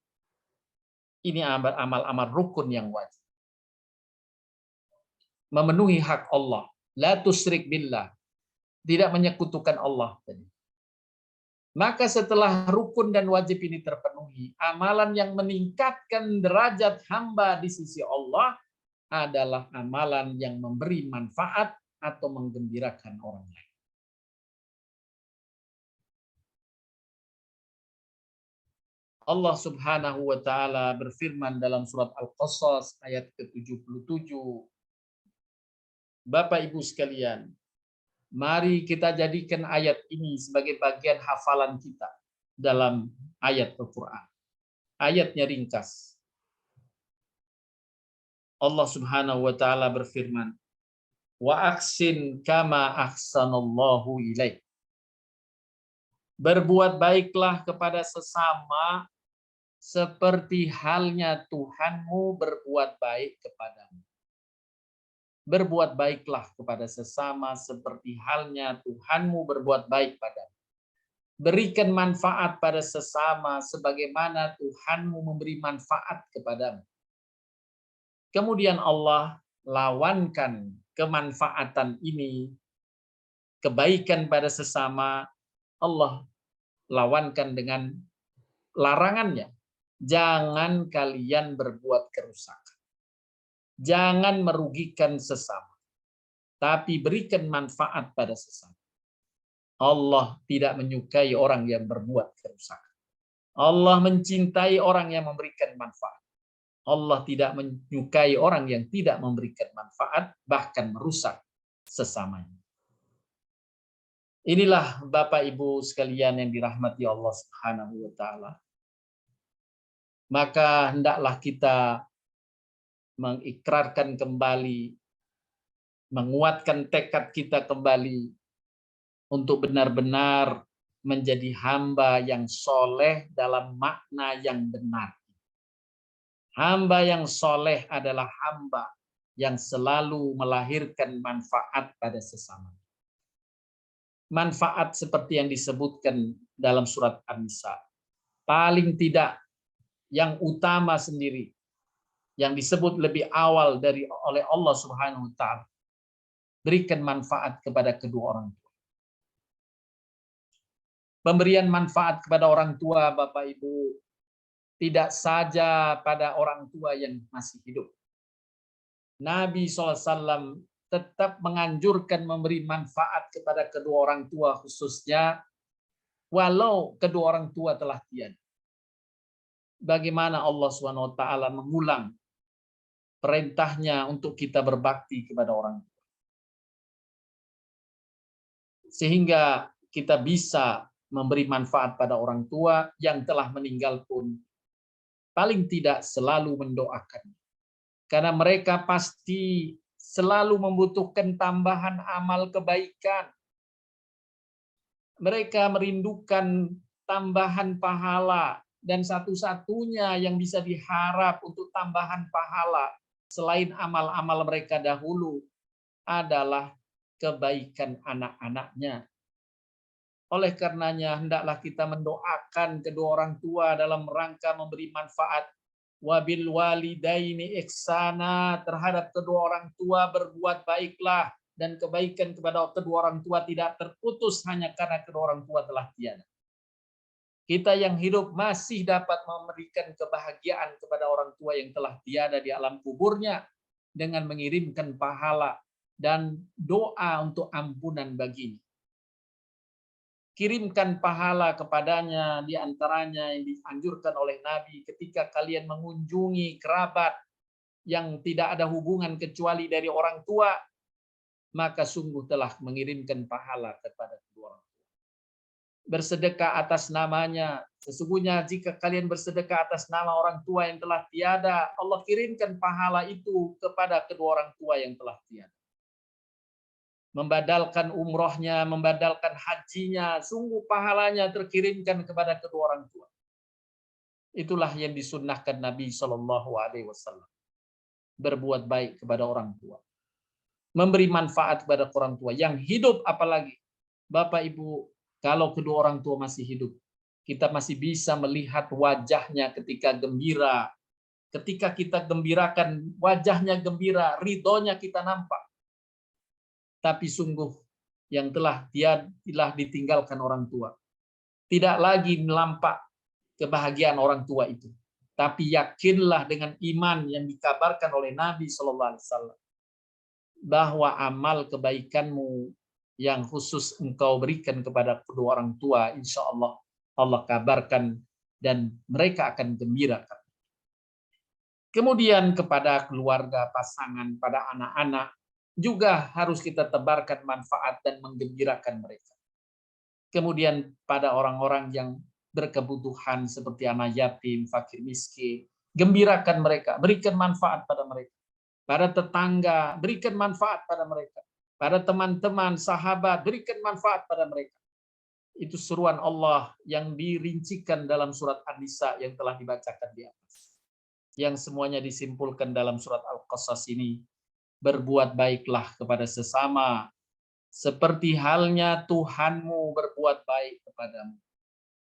Ini amal-amal rukun yang wajib. Memenuhi hak Allah. La tusyrik billah. tidak menyekutukan Allah. Maka setelah rukun dan wajib ini terpenuhi, amalan yang meningkatkan derajat hamba di sisi Allah adalah amalan yang memberi manfaat atau menggembirakan orang lain. Allah Subhanahu wa taala berfirman dalam surat Al-Qasas ayat ke-77. Bapak Ibu sekalian, mari kita jadikan ayat ini sebagai bagian hafalan kita dalam ayat Al-Quran. Ayatnya ringkas. Allah Subhanahu wa taala berfirman, "Wa aksin kama ahsanallahu ilaik." Berbuat baiklah kepada sesama seperti halnya Tuhanmu berbuat baik kepadamu. Berbuat baiklah kepada sesama seperti halnya Tuhanmu berbuat baik padamu. Berikan manfaat pada sesama sebagaimana Tuhanmu memberi manfaat kepadamu. Kemudian Allah lawankan kemanfaatan ini, kebaikan pada sesama, Allah lawankan dengan larangannya. Jangan kalian berbuat kerusakan. Jangan merugikan sesama, tapi berikan manfaat pada sesama. Allah tidak menyukai orang yang berbuat kerusakan. Allah mencintai orang yang memberikan manfaat. Allah tidak menyukai orang yang tidak memberikan manfaat, bahkan merusak sesamanya. Inilah Bapak Ibu sekalian yang dirahmati Allah Subhanahu wa taala. Maka hendaklah kita mengikrarkan kembali, menguatkan tekad kita kembali untuk benar-benar menjadi hamba yang soleh dalam makna yang benar. Hamba yang soleh adalah hamba yang selalu melahirkan manfaat pada sesama. Manfaat seperti yang disebutkan dalam surat An-Nisa. Paling tidak yang utama sendiri, yang disebut lebih awal oleh Allah Subhanahu wa taala. Berikan manfaat kepada kedua orang tua. Pemberian manfaat kepada orang tua, Bapak Ibu, tidak saja pada orang tua yang masih hidup. Nabi SAW tetap menganjurkan memberi manfaat kepada kedua orang tua, khususnya walau kedua orang tua telah tiada. Bagaimana Allah SWT mengulang perintahnya untuk kita berbakti kepada orang tua, sehingga kita bisa memberi manfaat pada orang tua yang telah meninggal pun paling tidak selalu mendoakan, karena mereka pasti selalu membutuhkan tambahan amal kebaikan. Mereka merindukan tambahan pahala, dan satu-satunya yang bisa diharap untuk tambahan pahala selain amal-amal mereka dahulu adalah kebaikan anak-anaknya. Oleh karenanya, hendaklah kita mendoakan kedua orang tua dalam rangka memberi manfaat. Wabil walidaini ihsana, terhadap kedua orang tua berbuat baiklah, dan kebaikan kepada kedua orang tua tidak terputus hanya karena kedua orang tua telah tiada. Kita yang hidup masih dapat memberikan kebahagiaan kepada orang tua yang telah tiada di alam kuburnya dengan mengirimkan pahala dan doa untuk ampunan baginya. Kirimkan pahala kepadanya, di antaranya yang dianjurkan oleh Nabi ketika kalian mengunjungi kerabat yang tidak ada hubungan kecuali dari orang tua, maka sungguh telah mengirimkan pahala kepada kedua orang tua. Bersedekah atas namanya, sesungguhnya jika kalian bersedekah atas nama orang tua yang telah tiada, Allah kirimkan pahala itu kepada kedua orang tua yang telah tiada. Membadalkan umrohnya, membadalkan hajinya, sungguh pahalanya terkirimkan kepada kedua orang tua. Itulah yang disunnahkan Nabi SAW. Berbuat baik kepada orang tua, memberi manfaat kepada orang tua yang hidup. Apalagi Bapak Ibu, kalau kedua orang tua masih hidup, kita masih bisa melihat wajahnya ketika gembira. Ketika kita gembirakan, wajahnya gembira, ridhonya kita nampak. Tapi sungguh yang telah ditinggalkan orang tua. Tidak lagi melampak kebahagiaan orang tua itu. Tapi yakinlah dengan iman yang dikabarkan oleh Nabi Shallallahu Alaihi Wasallam bahwa amal kebaikanmu yang khusus engkau berikan kepada kedua orang tua, insya Allah Allah kabarkan dan mereka akan gembira. Kemudian kepada keluarga, pasangan, pada anak-anak juga harus kita tebarkan manfaat dan menggembirakan mereka. Kemudian pada orang-orang yang berkebutuhan seperti anak yatim, fakir miskin, gembirakan mereka, berikan manfaat pada mereka. Pada tetangga, berikan manfaat pada mereka. Pada teman-teman, sahabat, berikan manfaat pada mereka. Itu seruan Allah yang dirincikan dalam surat An-Nisa yang telah dibacakan di atas. Yang semuanya disimpulkan dalam surat Al-Qasas ini. Berbuat baiklah kepada sesama, seperti halnya Tuhanmu berbuat baik kepadamu.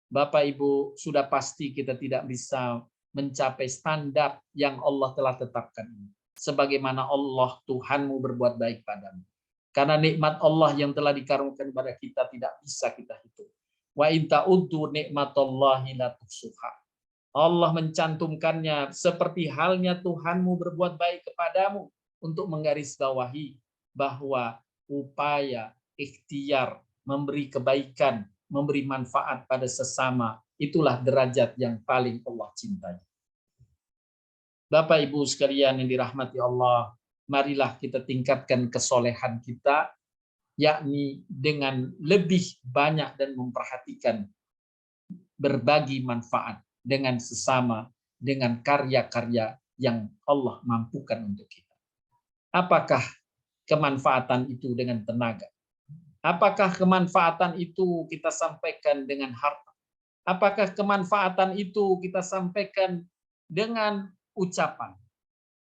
Bapak Ibu, sudah pasti kita tidak bisa mencapai standar yang Allah telah tetapkan ini. Sebagaimana Allah Tuhanmu berbuat baik padamu. Karena nikmat Allah yang telah dikaruniakan kepada kita tidak bisa kita hitung. Wa in ta'uddu nikmatallahi la tuhsuha. Allah mencantumkannya seperti halnya Tuhanmu berbuat baik kepadamu untuk menggarisbawahi bahwa upaya ikhtiar memberi kebaikan, memberi manfaat pada sesama, itulah derajat yang paling Allah cintai. Bapak Ibu sekalian yang dirahmati Allah, marilah kita tingkatkan kesolehan kita, yakni dengan lebih banyak dan memperhatikan berbagi manfaat dengan sesama, dengan karya-karya yang Allah mampukan untuk kita. Apakah kemanfaatan itu dengan tenaga? Apakah kemanfaatan itu kita sampaikan dengan harta? Apakah kemanfaatan itu kita sampaikan dengan ucapan,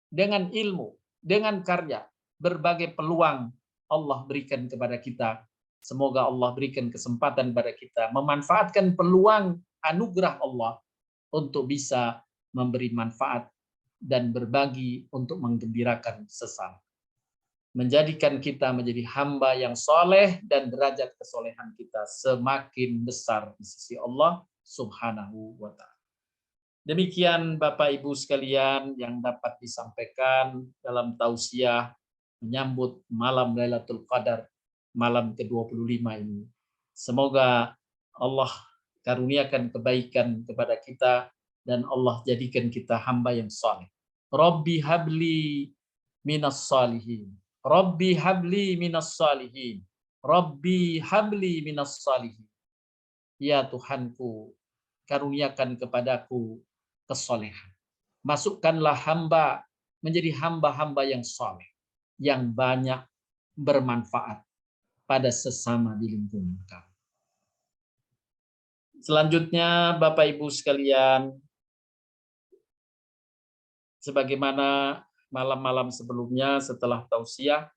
dengan ilmu, dengan karya? Berbagai peluang Allah berikan kepada kita. Semoga Allah berikan kesempatan kepada kita memanfaatkan peluang anugerah Allah untuk bisa memberi manfaat dan berbagi untuk menggembirakan sesama. Menjadikan kita menjadi hamba yang soleh dan derajat kesolehan kita semakin besar di sisi Allah Subhanahu wa Ta'ala. Demikian Bapak Ibu sekalian yang dapat disampaikan dalam tausiah menyambut malam Lailatul Qadar, malam ke-25 ini. Semoga Allah karuniakan kebaikan kepada kita dan Allah jadikan kita hamba yang soleh. Rabbi habli minas salihin. Rabbi habli minas salihin. Rabbi habli minas salihin. Ya Tuhanku, karuniakan kepadaku kesolehan. Masukkanlah hamba menjadi hamba-hamba yang soleh, yang banyak bermanfaat pada sesama di lingkungan kami. Selanjutnya Bapak Ibu sekalian, sebagaimana malam-malam sebelumnya setelah tausiah,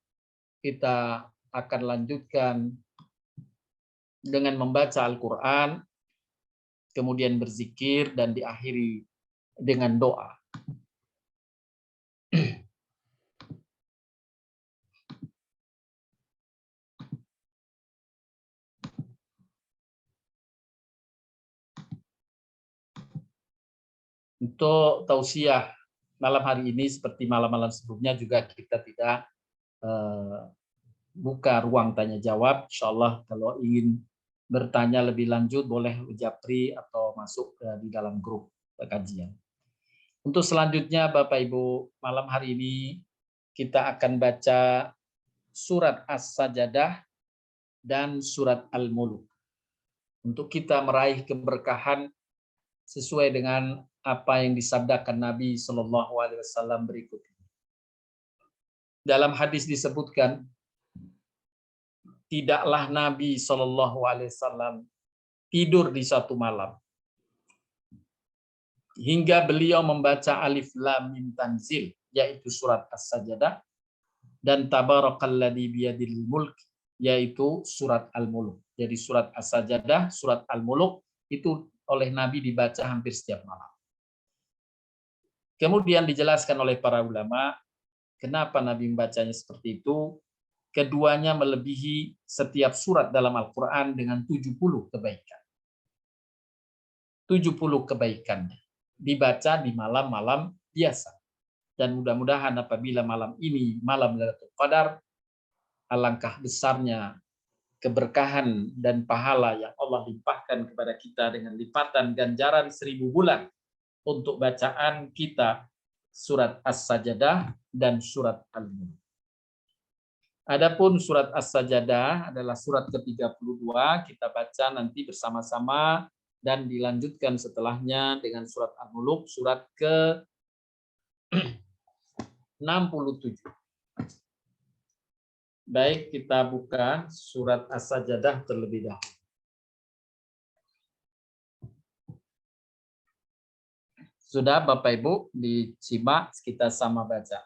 kita akan lanjutkan dengan membaca Al-Quran, kemudian berzikir, dan diakhiri dengan doa. Untuk tausiah malam hari ini seperti malam-malam sebelumnya juga kita tidak buka ruang tanya jawab. Insya Allah kalau ingin bertanya lebih lanjut boleh japri atau masuk di dalam grup kajian. Untuk selanjutnya Bapak Ibu, malam hari ini kita akan baca surat As-Sajdah dan surat Al-Mulk. Untuk kita meraih keberkahan sesuai dengan apa yang disabdakan Nabi Shallallahu Alaihi Wasallam berikut ini. Dalam hadis disebutkan, tidaklah Nabi Shallallahu Alaihi Wasallam tidur di satu malam hingga beliau membaca Alif Lam Mim Tanzil, yaitu surat As-Sajdah, dan Tabarakalladzi biyadil mulk, yaitu surat Al-Mulk. Jadi surat As-Sajdah, surat Al-Mulk itu oleh Nabi dibaca hampir setiap malam. Kemudian dijelaskan oleh para ulama kenapa Nabi membacanya seperti itu, keduanya melebihi setiap surat dalam Al-Quran dengan 70 kebaikan. 70 kebaikannya. Dibaca di malam-malam biasa. Dan mudah-mudahan apabila malam ini, malam Lailatul Qadar, alangkah besarnya keberkahan dan pahala yang Allah limpahkan kepada kita dengan lipatan ganjaran 1000 bulan untuk bacaan kita surat As-Sajdah dan surat Al-Mulk. Adapun surat As-Sajdah adalah surat ke-32, kita baca nanti bersama-sama dan dilanjutkan setelahnya dengan surat Al-Mulk, surat ke-67. Baik, kita buka surat As-Sajdah terlebih dahulu. Sudah Bapak Ibu disimak, kita sama baca.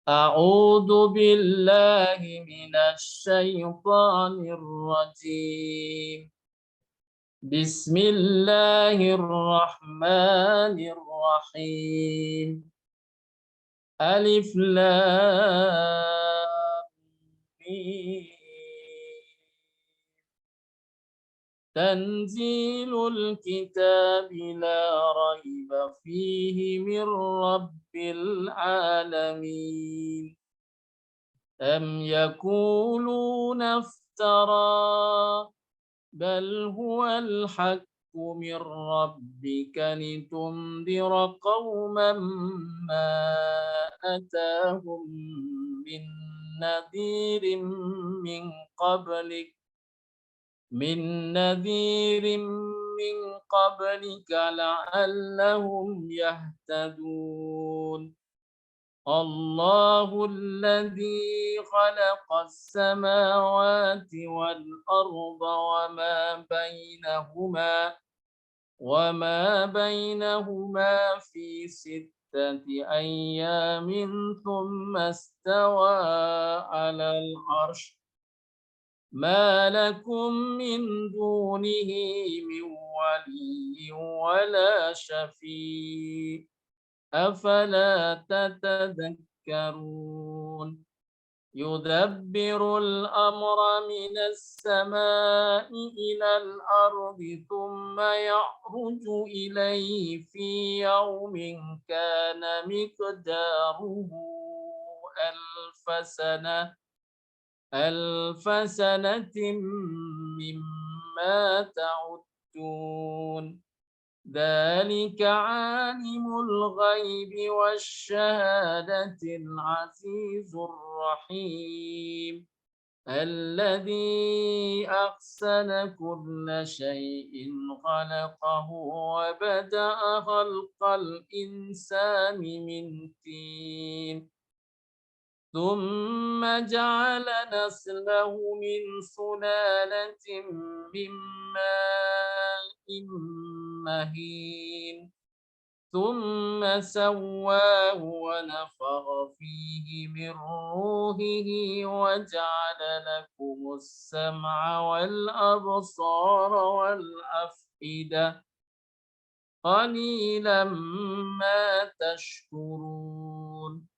A'udzu billahi minasy syaithanir rajim. Bismillahirrahmanirrahim. Alif Lam Mim. Tanzilul kitab la raiba fihi min rabbil alamin. Am yakuluna iftara bal huwal haqqu min rabbika litundira qauman ma atahum min nadhirin min qablik la'allahum yahtadun. Allahul ladzi khalaqas samawati wal arda wa ma bainahuma fi sittati ayyamin thumma istawa 'alal 'arsy. ما لكم من دونه من ولي ولا شفيع أفلا تتذكرون يدبر الأمر من السماء إلى الأرض ثم يعرج إليه في يوم كان مقداره ألف سنة مما تعدون ذلك عالم الغيب والشهادة العزيز الرحيم الذي أحسن كل شيء خلقه وبدأ خلق الإنسان من طين ثم جعل نسله من سلالة من ماء مهين ثم سواه ونفخ فيه من روحه وجعل لكم السمع والأبصار والأفئدة قليلا ما تشكرون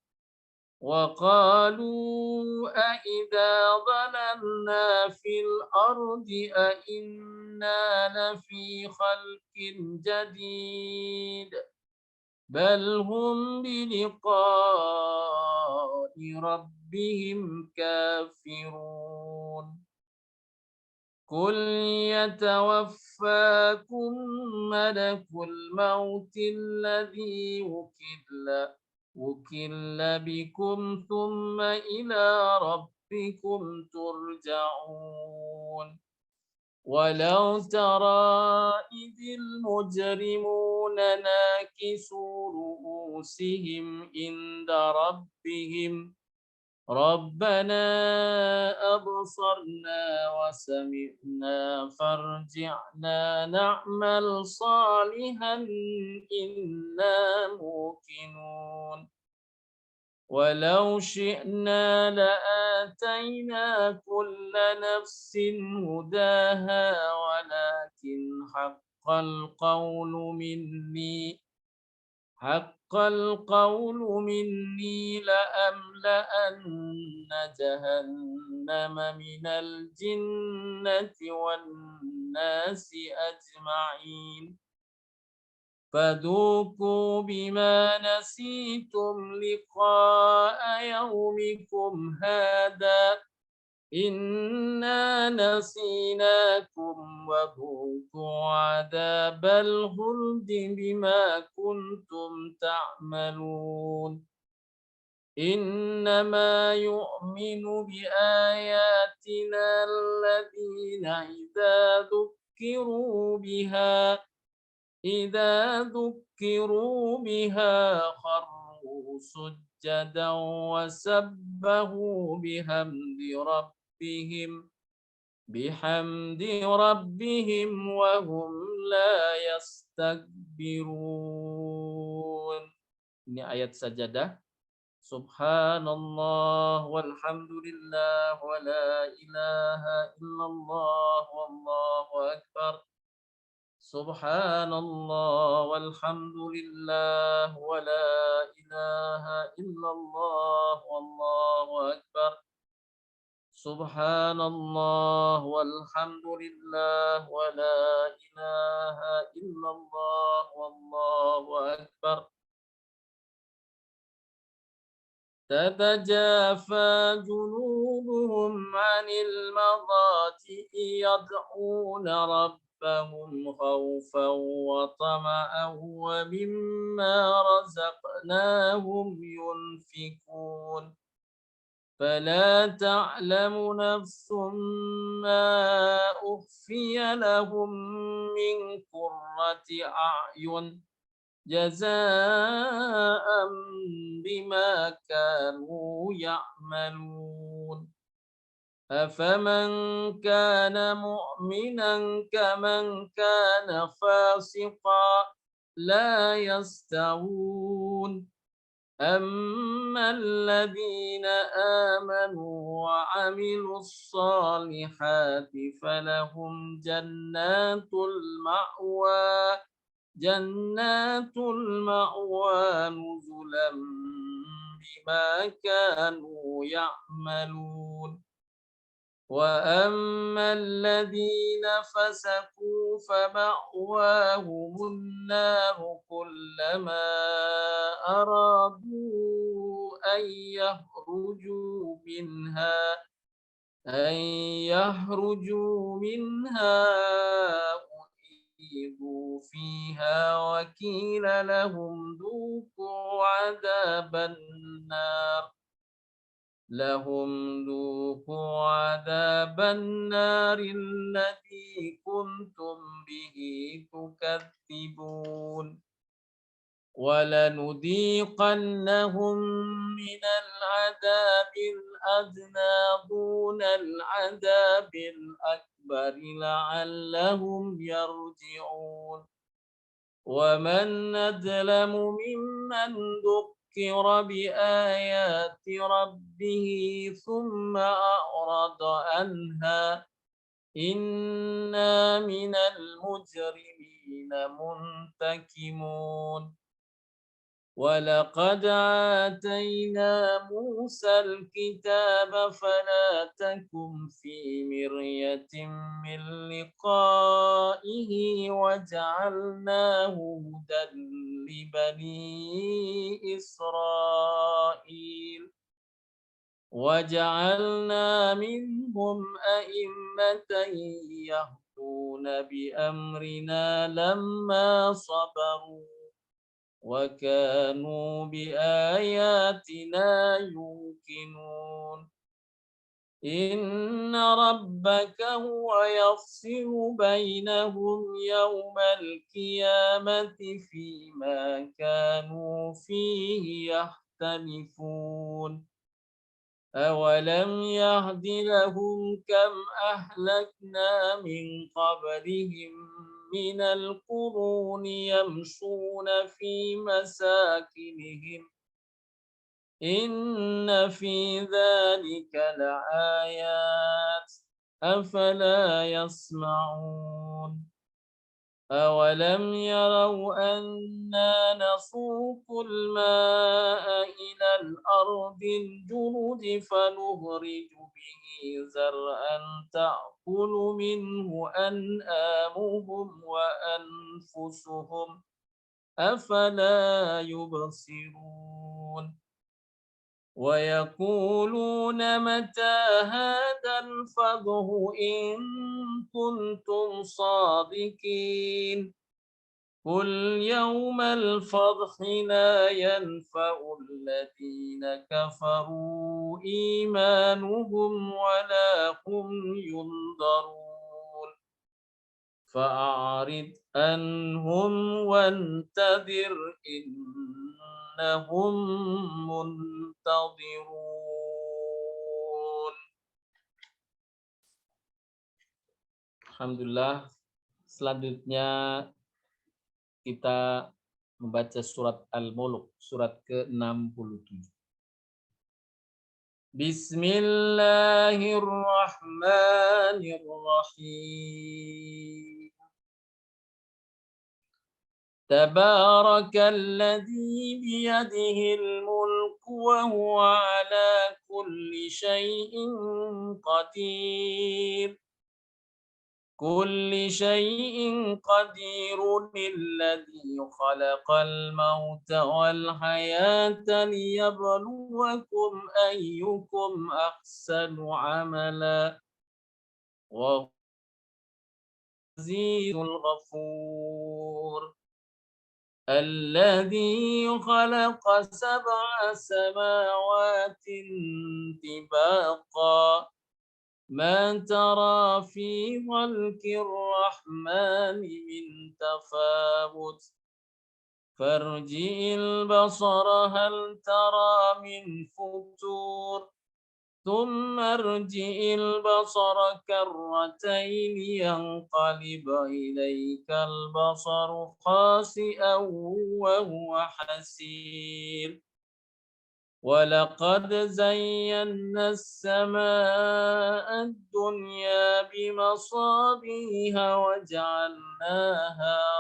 وقالوا أإذا ضللنا في الأرض أإنا لفي خلق جديد بل هم بلقاء ربهم كافرون قل يتوفاكم ملك الموت الذي وكل بكم ثم إلى ربكم ترجعون ولو ترى إذ المجرمون ناكسوا رؤوسهم عند ربهم ربنا أبصرنا وسمعنا فارجعنا نعمل صالحا إنا موقنون ولو شئنا لآتينا كل نفس هداها ولكن حق القول مني حق القول مني لأملأن جهنم من الجنة والناس أجمعين فذوقوا بما نسيتم لقاء يومكم هذا إنا نسيناكم وذوقوا عذاب الخلد بما كنتم تعملون إنما يؤمن بآياتنا الذين إذا ذكروا بها خروا سجدا وسبحوا بحمد ربهم وهم لا يستكبرون. Ini ayat sajadah. Subhanallah walhamdulillah wa la ilaha illallah wallahu akbar. Subhanallah walhamdulillah wa la ilaha illallah wallahu akbar. Subhanallah walhamdulillah wa la ilaha illallah wallahu akbar. تتجافى جنوبهم عن المضاجع يدعون ربهم خوفا وطمعا ومما رزقناهم ينفقون فلا تعلم نفس ما أخفي لهم من قرة أعين جزاء بما كانوا يعملون أفمن كان مؤمنا كمن كان فاسقا لا يستوون أما الذين آمنوا وعملوا الصالحات فلهم جنات المأوى نزلا بما كانوا يعملون وأما الذين فسقوا فمأواهم النار كلما أرادوا أن يخرجوا منها أعيدوا فيها وقيل لهم ذوقوا عذاب النار الذي كنتم به تكذبون ولنذيقنهم من العذاب الأدنى دون العذاب الأكبر لعلهم يرجعون ومن أظلم ممن ذكر بآيات ربه ثم أعرض عنها إنا من المجرمين منتقمون ولقد آتينا موسى الكتاب فلا تكن في مرية من لقائه وجعلناه هدى لبني إسرائيل وجعلنا منهم أئمة يهدون بأمرنا لما صبروا وكانوا بآياتنا يوقنون إن ربك هو يفصل بينهم يوم القيامة فيما كانوا فيه يختلفون أولم يهد لهم كم أهلكنا من قبلهم من القرون يمشون في مساكنهم إن في ذلك لآيات أفلا يسمعون أولم يروا أنا نسوق الماء إلى الأرض الجرد فنخرج به زرعا تأكل منه أنعامهم وأنفسهم أفلا يبصرون ويقولون متى هذا الفضح إن كنتم صادقين قل يوم الفضح لا ينفع الذين كفروا إيمانهم ولا هم ينظرون فأعرض عنهم وانتظر إنهم منتظرون. Alhamdulillah. Selanjutnya kita membaca surat Al-Mulk, surat ke-67. Bismillahirrahmanirrahim. Tabarakalladzi biyadihil mulku wa huwa ala kulli syai'in qadir. كل شيء قدير الذي خلق الموت والحياة ليبلوكم أيكم أحسن عملا وهو العزيز الغفور الذي خلق 7 سماوات طباقا ما ترى في خلق الرحمن من تفاوت فارجع البصر هل ترى من فطور ثم ارجع البصر كرتين ينقلب إليك البصر خاسئا وهو حسير ولقد زينا السماء الدنيا بمصابيح وجعلناها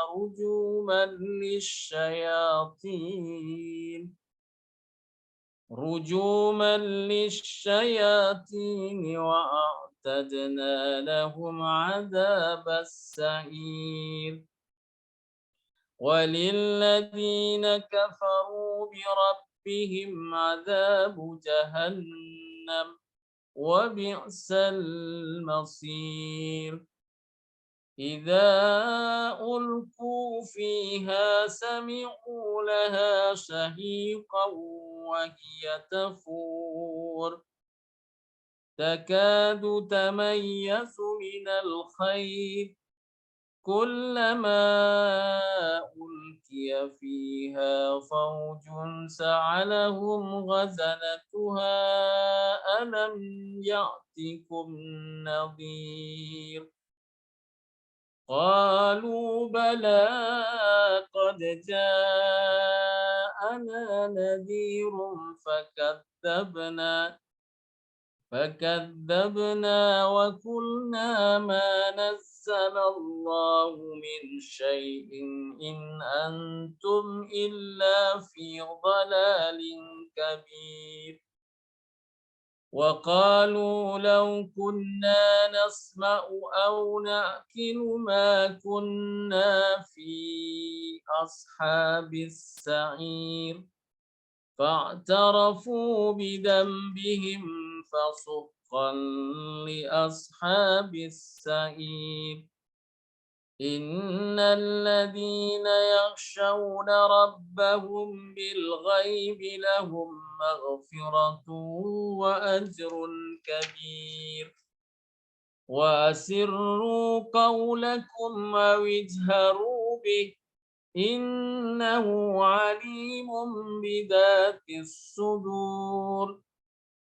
رجوما للشياطين وأعتدنا لهم عذاب السعير وللذين كفروا بربهم عذاب جهنم وبئس المصير إذا ألقوا فيها سمعوا لها شهيقا وهي تفور تكاد تميز من الخير كلما ألقي فيها فوج سألهم خزنتها ألم يأتكم نذير قالوا بلى قد جاءنا نذير فكذبنا وقلنا ما نزل الله من شيء إن أنتم إلا في ضلال كبير وقالوا لو كنا نسمع أو نعقل ما كنا في أصحاب السعير فاعترفوا بذنبهم فسحقا لأصحاب السعير إن الذين يخشون ربهم بالغيب لهم مغفرة وأجر كبير وأسروا قولكم أو اجهروا به إنه عليم بذات الصدور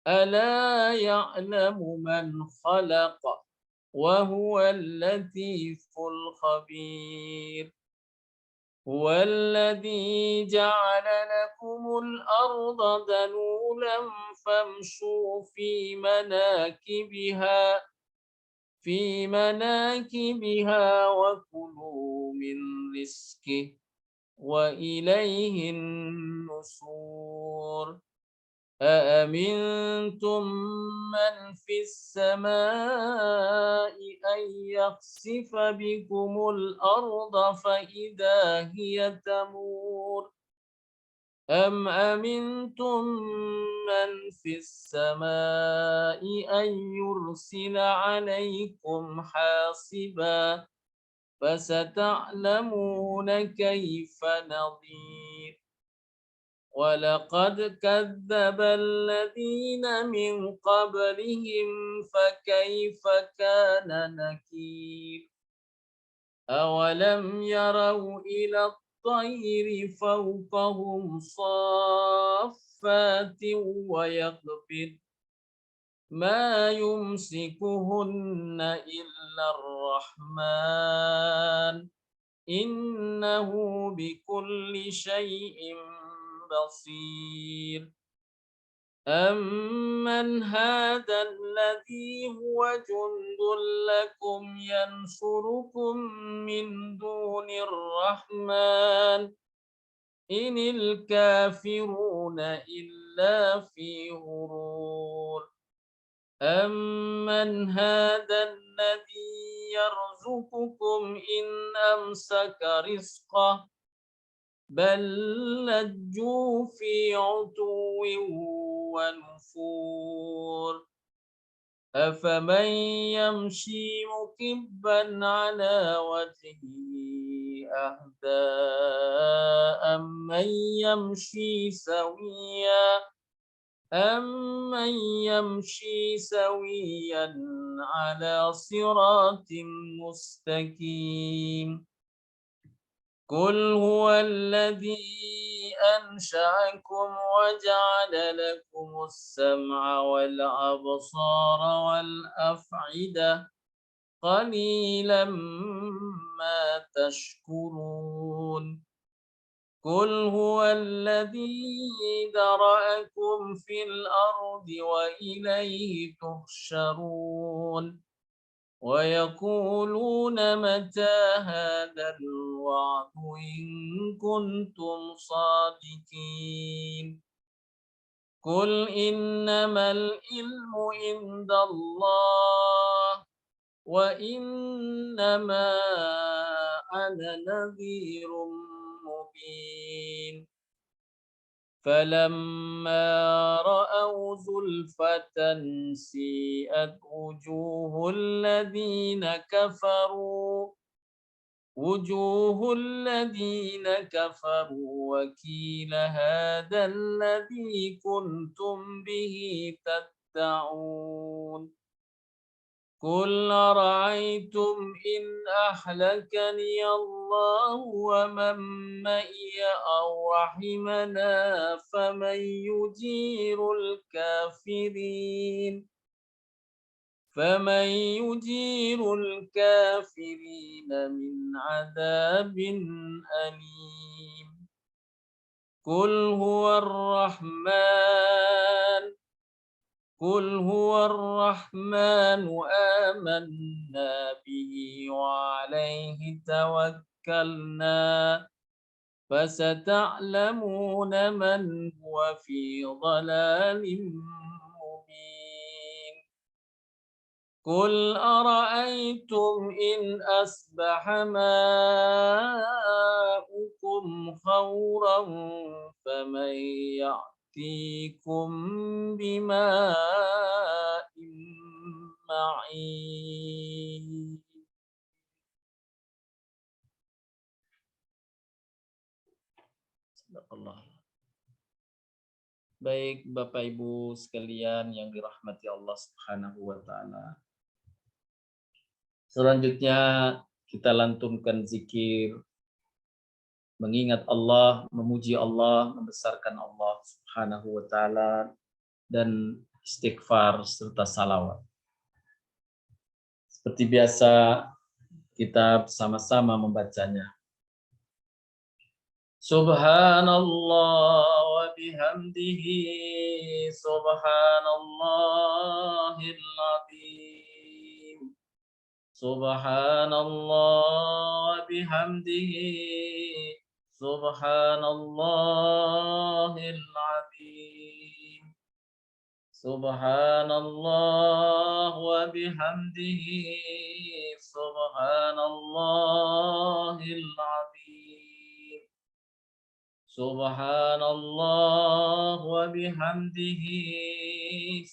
ألا يعلم من خلق وهو اللطيف الخبير هو الذي جعل لكم الأرض ذلولا فامشوا في مناكبها وكلوا من رزقه وإليه النشور أأمنتم من في السماء أن يخسف بكم الأرض فإذا هي تمور أم أمنتم من في السماء أن يرسل عليكم حاصبا فستعلمون كيف نظير ولقد كذب الذين من قبلهم فكيف كان نكير أولم يروا إلى الطير فوقهم صافات ويقبض ما يمسكهن إلا الرحمن إنه بكل شيء بصير أمن هذا الذي هو جند لكم ينصركم من دون الرحمن إن الكافرون إلا في غرور أمن هذا الذي يرزقكم إن أمسك رزقه بل لجوا في عتو ونفور أفمن يمشي مكبا على وجهه أهدى أمن يمشي سويا أمن يمشي سويا على صراط مستقيم قل هو الذي أنشأكم وجعل لكم السمع والأبصار والأفئدة قليلا ما تشكرون قل هو الذي ذرأكم في الأرض وإليه تحشرون ويقولون متى هذا الوعد إن كنتم صادقين قل إنما العلم عند الله وإنما أنا نذير مبين فلما رأوا زلفة سيئت وجوه الذين كفروا وقيل هذا الذي كنتم به تدعون قل أرأيتم إن أهلكني الله ومن معي أو رحمنا فمن يجير الكافرين من عذاب أليم قل هو الرحمن آمنا به وعليه توكلنا فستعلمون من هو في ضلال مبين قل أرأيتم إن أصبح ماؤكم غورا فمن يأتيكم بماء معين. Baik Bapak Ibu sekalian yang dirahmati Allah Subhanahu wa taala. Selanjutnya kita lantunkan zikir mengingat Allah, memuji Allah, membesarkan Allah Subhanahu wa taala dan istighfar serta salawat. Seperti biasa kita bersama-sama membacanya. Subhanallah wa bihamdihi subhanallahil azim. Subhanallah wa bihamdihi سبحان الله العظيم سبحان الله وبحمده سبحان الله العظيم سبحان الله وبحمده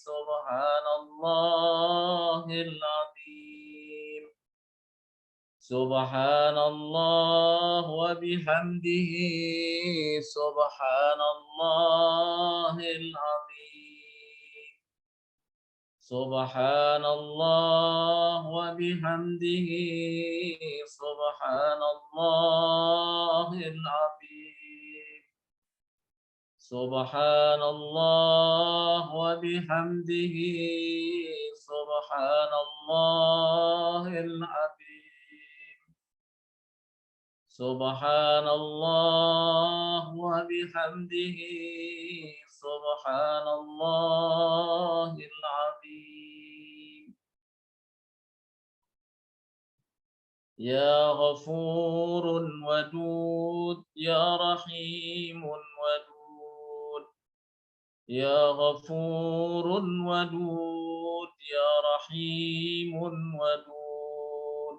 سبحان الله العظيم سبحان الله وبحمده سبحان الله العظيم سبحان الله وبحمده سبحان الله العظيم سبحان الله وبحمده سبحان الله العظيم سبحان الله وبحمده سبحان الله العظيم يا غفور ودود يا رحيم ودود يا غفور ودود يا رحيم ودود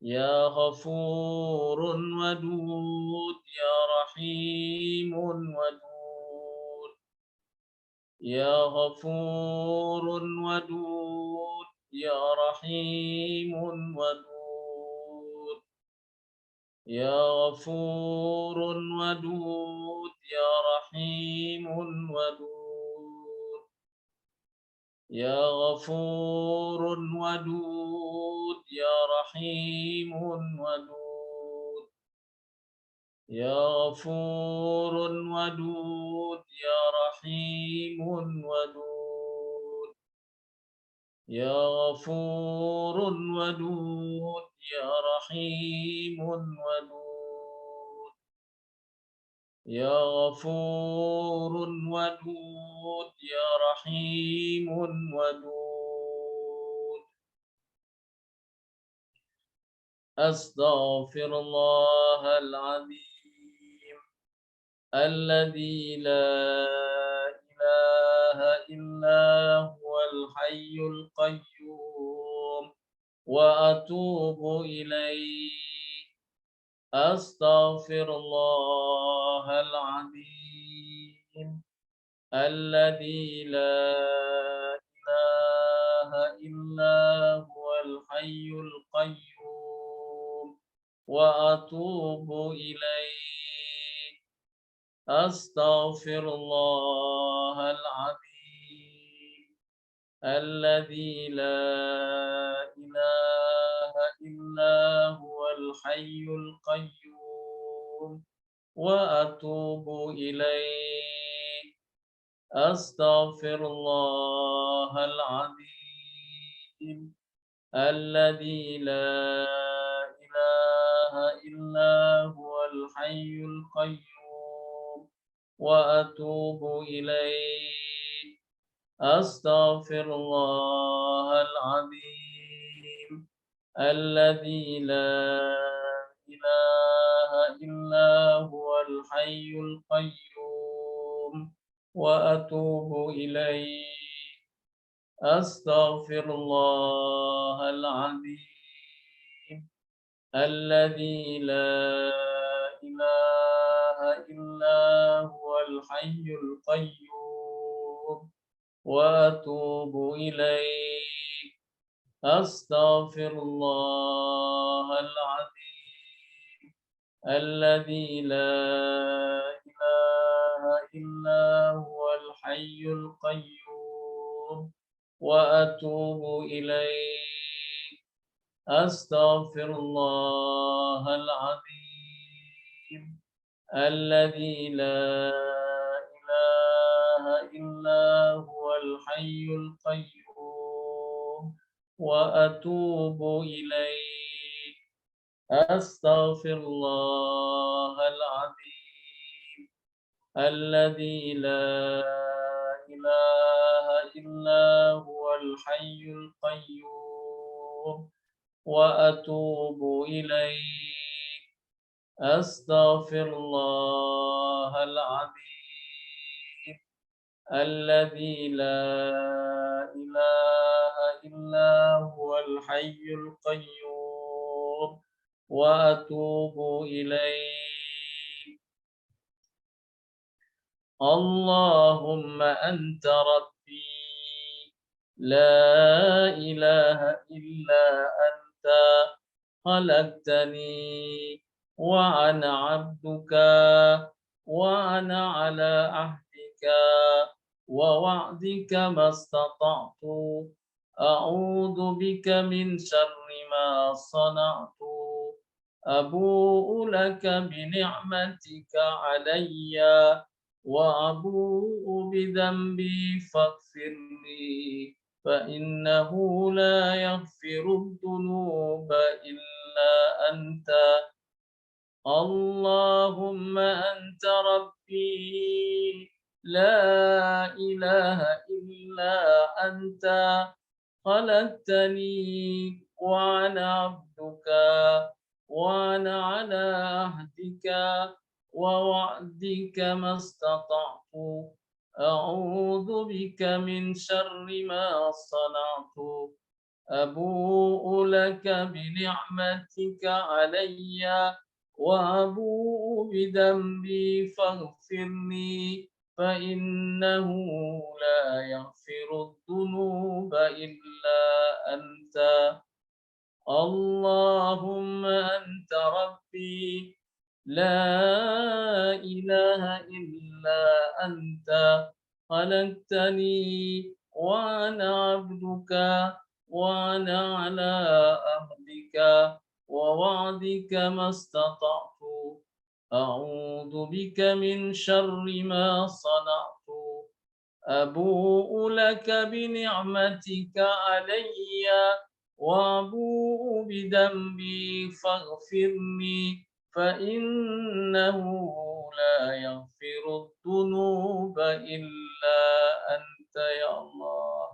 يا غفور ودود يا رحيم ودود يا غفور ودود يا رحيم ودود يا غفور ودود يا رحيم ودود يا غفور ودود يا رحيم ودود يا غفور ودود يا رحيم ودود يا غفور ودود يا رحيم ودود يا غفور ودود يا رحيم ودود أستغفر الله العظيم الذي لا إله إلا هو الحي القيوم وأتوب إليه أستغفر الله العظيم الذي لا إله إلا هو الحي القيوم وأتوب إليه أستغفر الله العظيم الذي لا إله إلا هو الحي القيوم وأتوب إليه أستغفر الله العظيم الذي لا إله إلا هو الحي القيوم وأتوب إليه أستغفر الله العظيم الذي لا إله إلا هو الحي القيوم وأتوب إليه أستغفر الله العظيم الذي لا إله إلا هو الحي القيوم وأتوب إليه أستغفر الله العظيم الذي لا إله إلا هو الحي القيوم وأتوب إليه أستغفر الله العظيم الذي لا إله إلا هو الحي القيوم وأتوب إليه أستغفر الله العظيم الذي لا إله إلا هو الحي القيوم وأتوب إليه أستغفر الله العظيم الذي لا إله إلا هو الحي القيوم وأتوب إليه. اللهم أنت ربي لا إله إلا أنت خلقتني وأنا عبدك وأنا على عهدك ووعدك ما استطعت أعوذ بك من شر ما صنعت أبوء لك بنعمتك علي وأبوء بذنبي فاغفر لي فإنه لا يغفر الذنوب إلا أنت. اللهم أنت ربي لا إله إلا أنت خلقتني وأنا عبدك وأنا على عهدك ووعدك ما استطعت أعوذ بك من شر ما صنعت أبوء لك بنعمتك علي وأبوء بذنبي فاغفر لي فإنه لا يغفر الذنوب إلا أنت. اللهم أنت ربي لا إله إلا أنت خلقتني وأنا عبدك وأنا على عهدك ووعدك ما استطعت أعوذ بك من شر ما صنعت أبوء لك بنعمتك علي وأبوء بذنبي فاغفر لي فإنه لا يغفر الذنوب إلا أنت يا الله.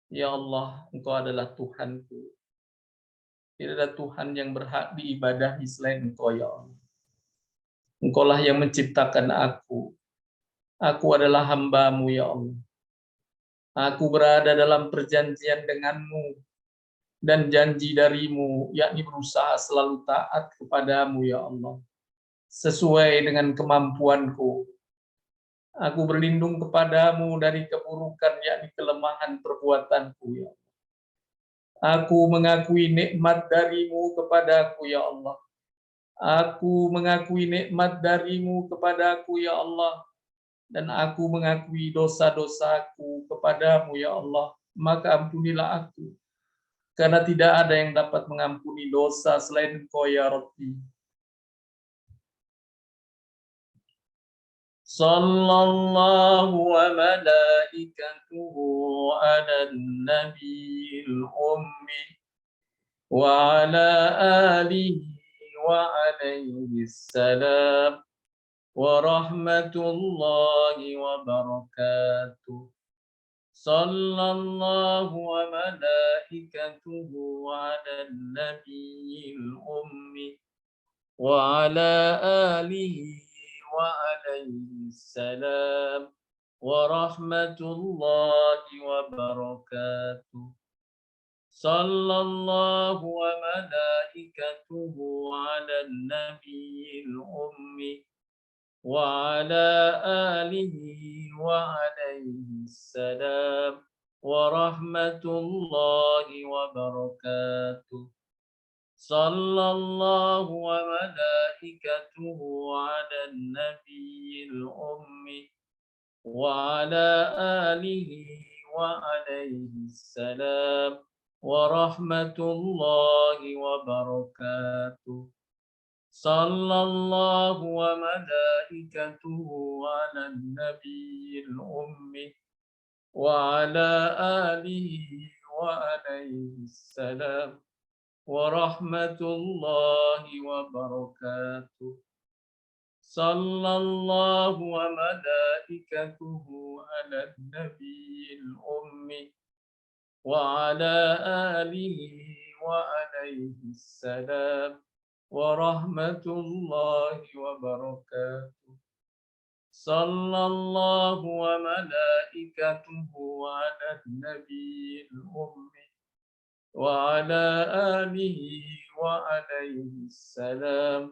Ya Allah, Engkau adalah Tuhanku. Tidak ada Tuhan yang berhak diibadahi selain Engkau ya Allah. Engkaulah yang menciptakan aku. Aku adalah hamba-Mu ya Allah. Aku berada dalam perjanjian denganmu dan janji darimu, yakni berusaha selalu taat kepadamu ya Allah, sesuai dengan kemampuanku. Aku berlindung kepadamu dari keburukan, yakni kelemahan perbuatanku ya Allah. Aku mengakui nikmat darimu kepadaku ya Allah. Aku mengakui nikmat darimu kepadaku ya Allah. Dan aku mengakui dosa-dosaku kepadamu ya Allah, maka ampunilah aku, karena tidak ada yang dapat mengampuni dosa selain Engkau ya Rabbi. Sallallahu wa malaikatuhu ala nabiyil ummi wa ala alihi wa alaihi salam ورحمة الله وبركاته. صلى الله وملائكته على النبي الأمي وعلى آله وعليه السلام ورحمة الله وبركاته. صلى الله وملائكته على النبي الأمي وعلى آله وعليه السلام ورحمة الله وبركاته. صلى الله وملائكته على النبي الأمي وعلى آله وعليه السلام ورحمة الله وبركاته. صلى الله وملائكته على النبي الأمي وعلى آله وعليه السلام ورحمة الله وبركاته. صلى الله وملائكته على النبي الأمي وعلى آله وعليه السلام ورحمة الله وبركاته. صلى الله وملائكته على النبي الأمي وعلى آله وعليه السلام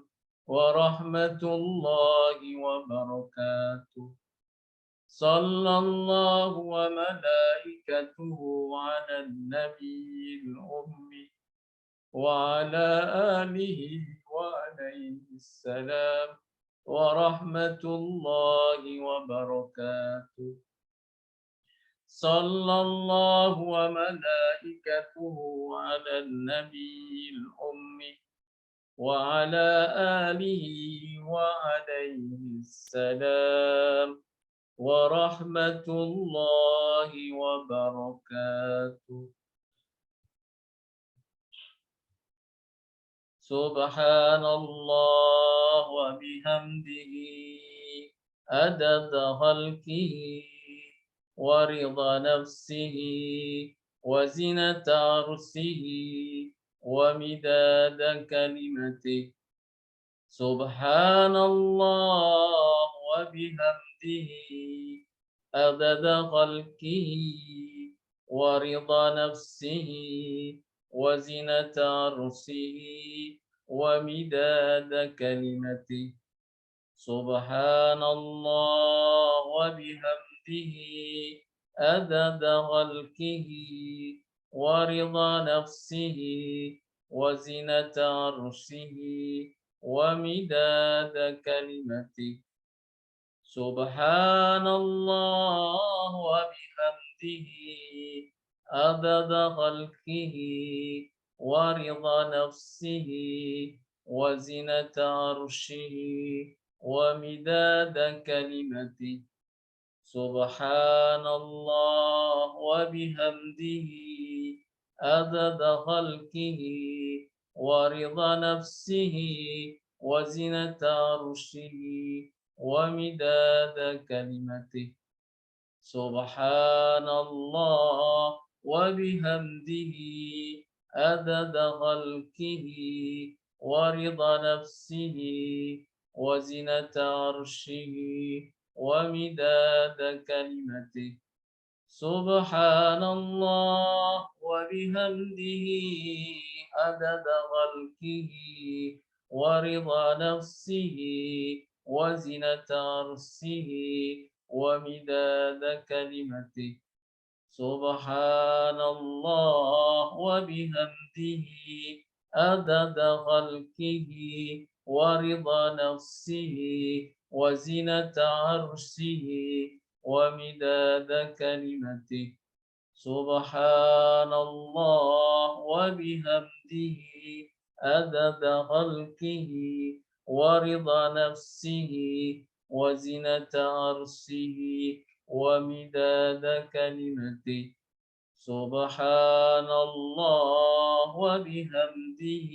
ورحمة الله وبركاته. صلى الله وملائكته على النبي الأمي وعلى آله وعليه السلام ورحمة الله وبركاته. صلى الله وملائكته على النبي الأمي وعلى آله وعليه السلام ورحمة الله وبركاته. سبحان الله وبحمده عدد خلقه ورضا نفسه وزنة عرشه ومداد كلمته. سبحان الله وبحمده عدد خلقه ورضا نفسه وزنة عرشه ومداد كلمته. سبحان الله وبحمده عدد خلقه ورضا نفسه وزنة عرشه ومداد كلمته. سبحان الله وبحمده عدد خلقه ورضا نفسه وزنة عرشه ومداد كلمته. سبحان الله وبحمده عدد خلقه ورضا نفسه وزنة عرشه ومداد كلمته. سبحان الله وبحمده عدد خلقه ورضا نفسه وزنة عرشه ومداد كلمته. سبحان الله وبحمده عدد خلقه ورضا نفسه وزنة عرشه ومداد كلمته. سبحان الله وبحمده عدد خلقه ورضا نفسه وزنة عرشه ومداد كلمته. سبحان الله وبحمده عدد خلقه ورضا نفسه وزنة عرشه ومداد كلمته. سبحان الله وبحمده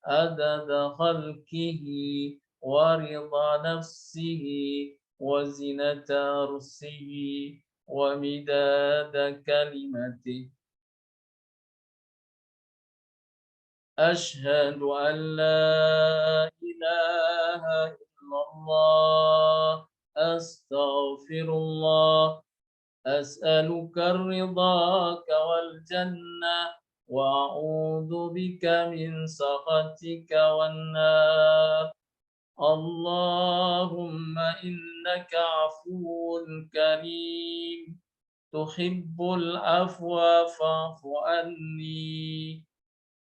عدد خلقه ورضا نفسه وزنة عرشه ومداد كلمته. أشهد أن لا إله إلا الله أستغفر الله. أسألك رضاك والجنة وأعوذ بك من سخطك والنار. اللهم إنك عفو كريم تحب العفو فاعف عني.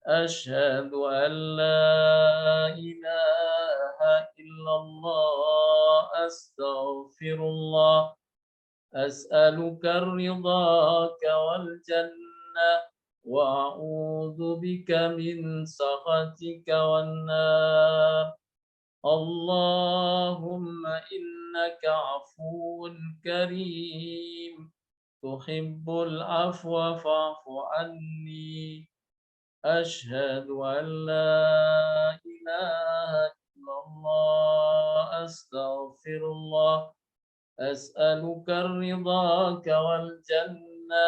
أشهد أن لا إله إلا الله أستغفر الله. أسألك رضاك والجنة وأعوذ بك من سخطك والنار. اللهم إنك عفو كريم تحب العفو فاعف عني. أشهد أن لا إله إلا الله أستغفر الله. أسألك رضاك والجنة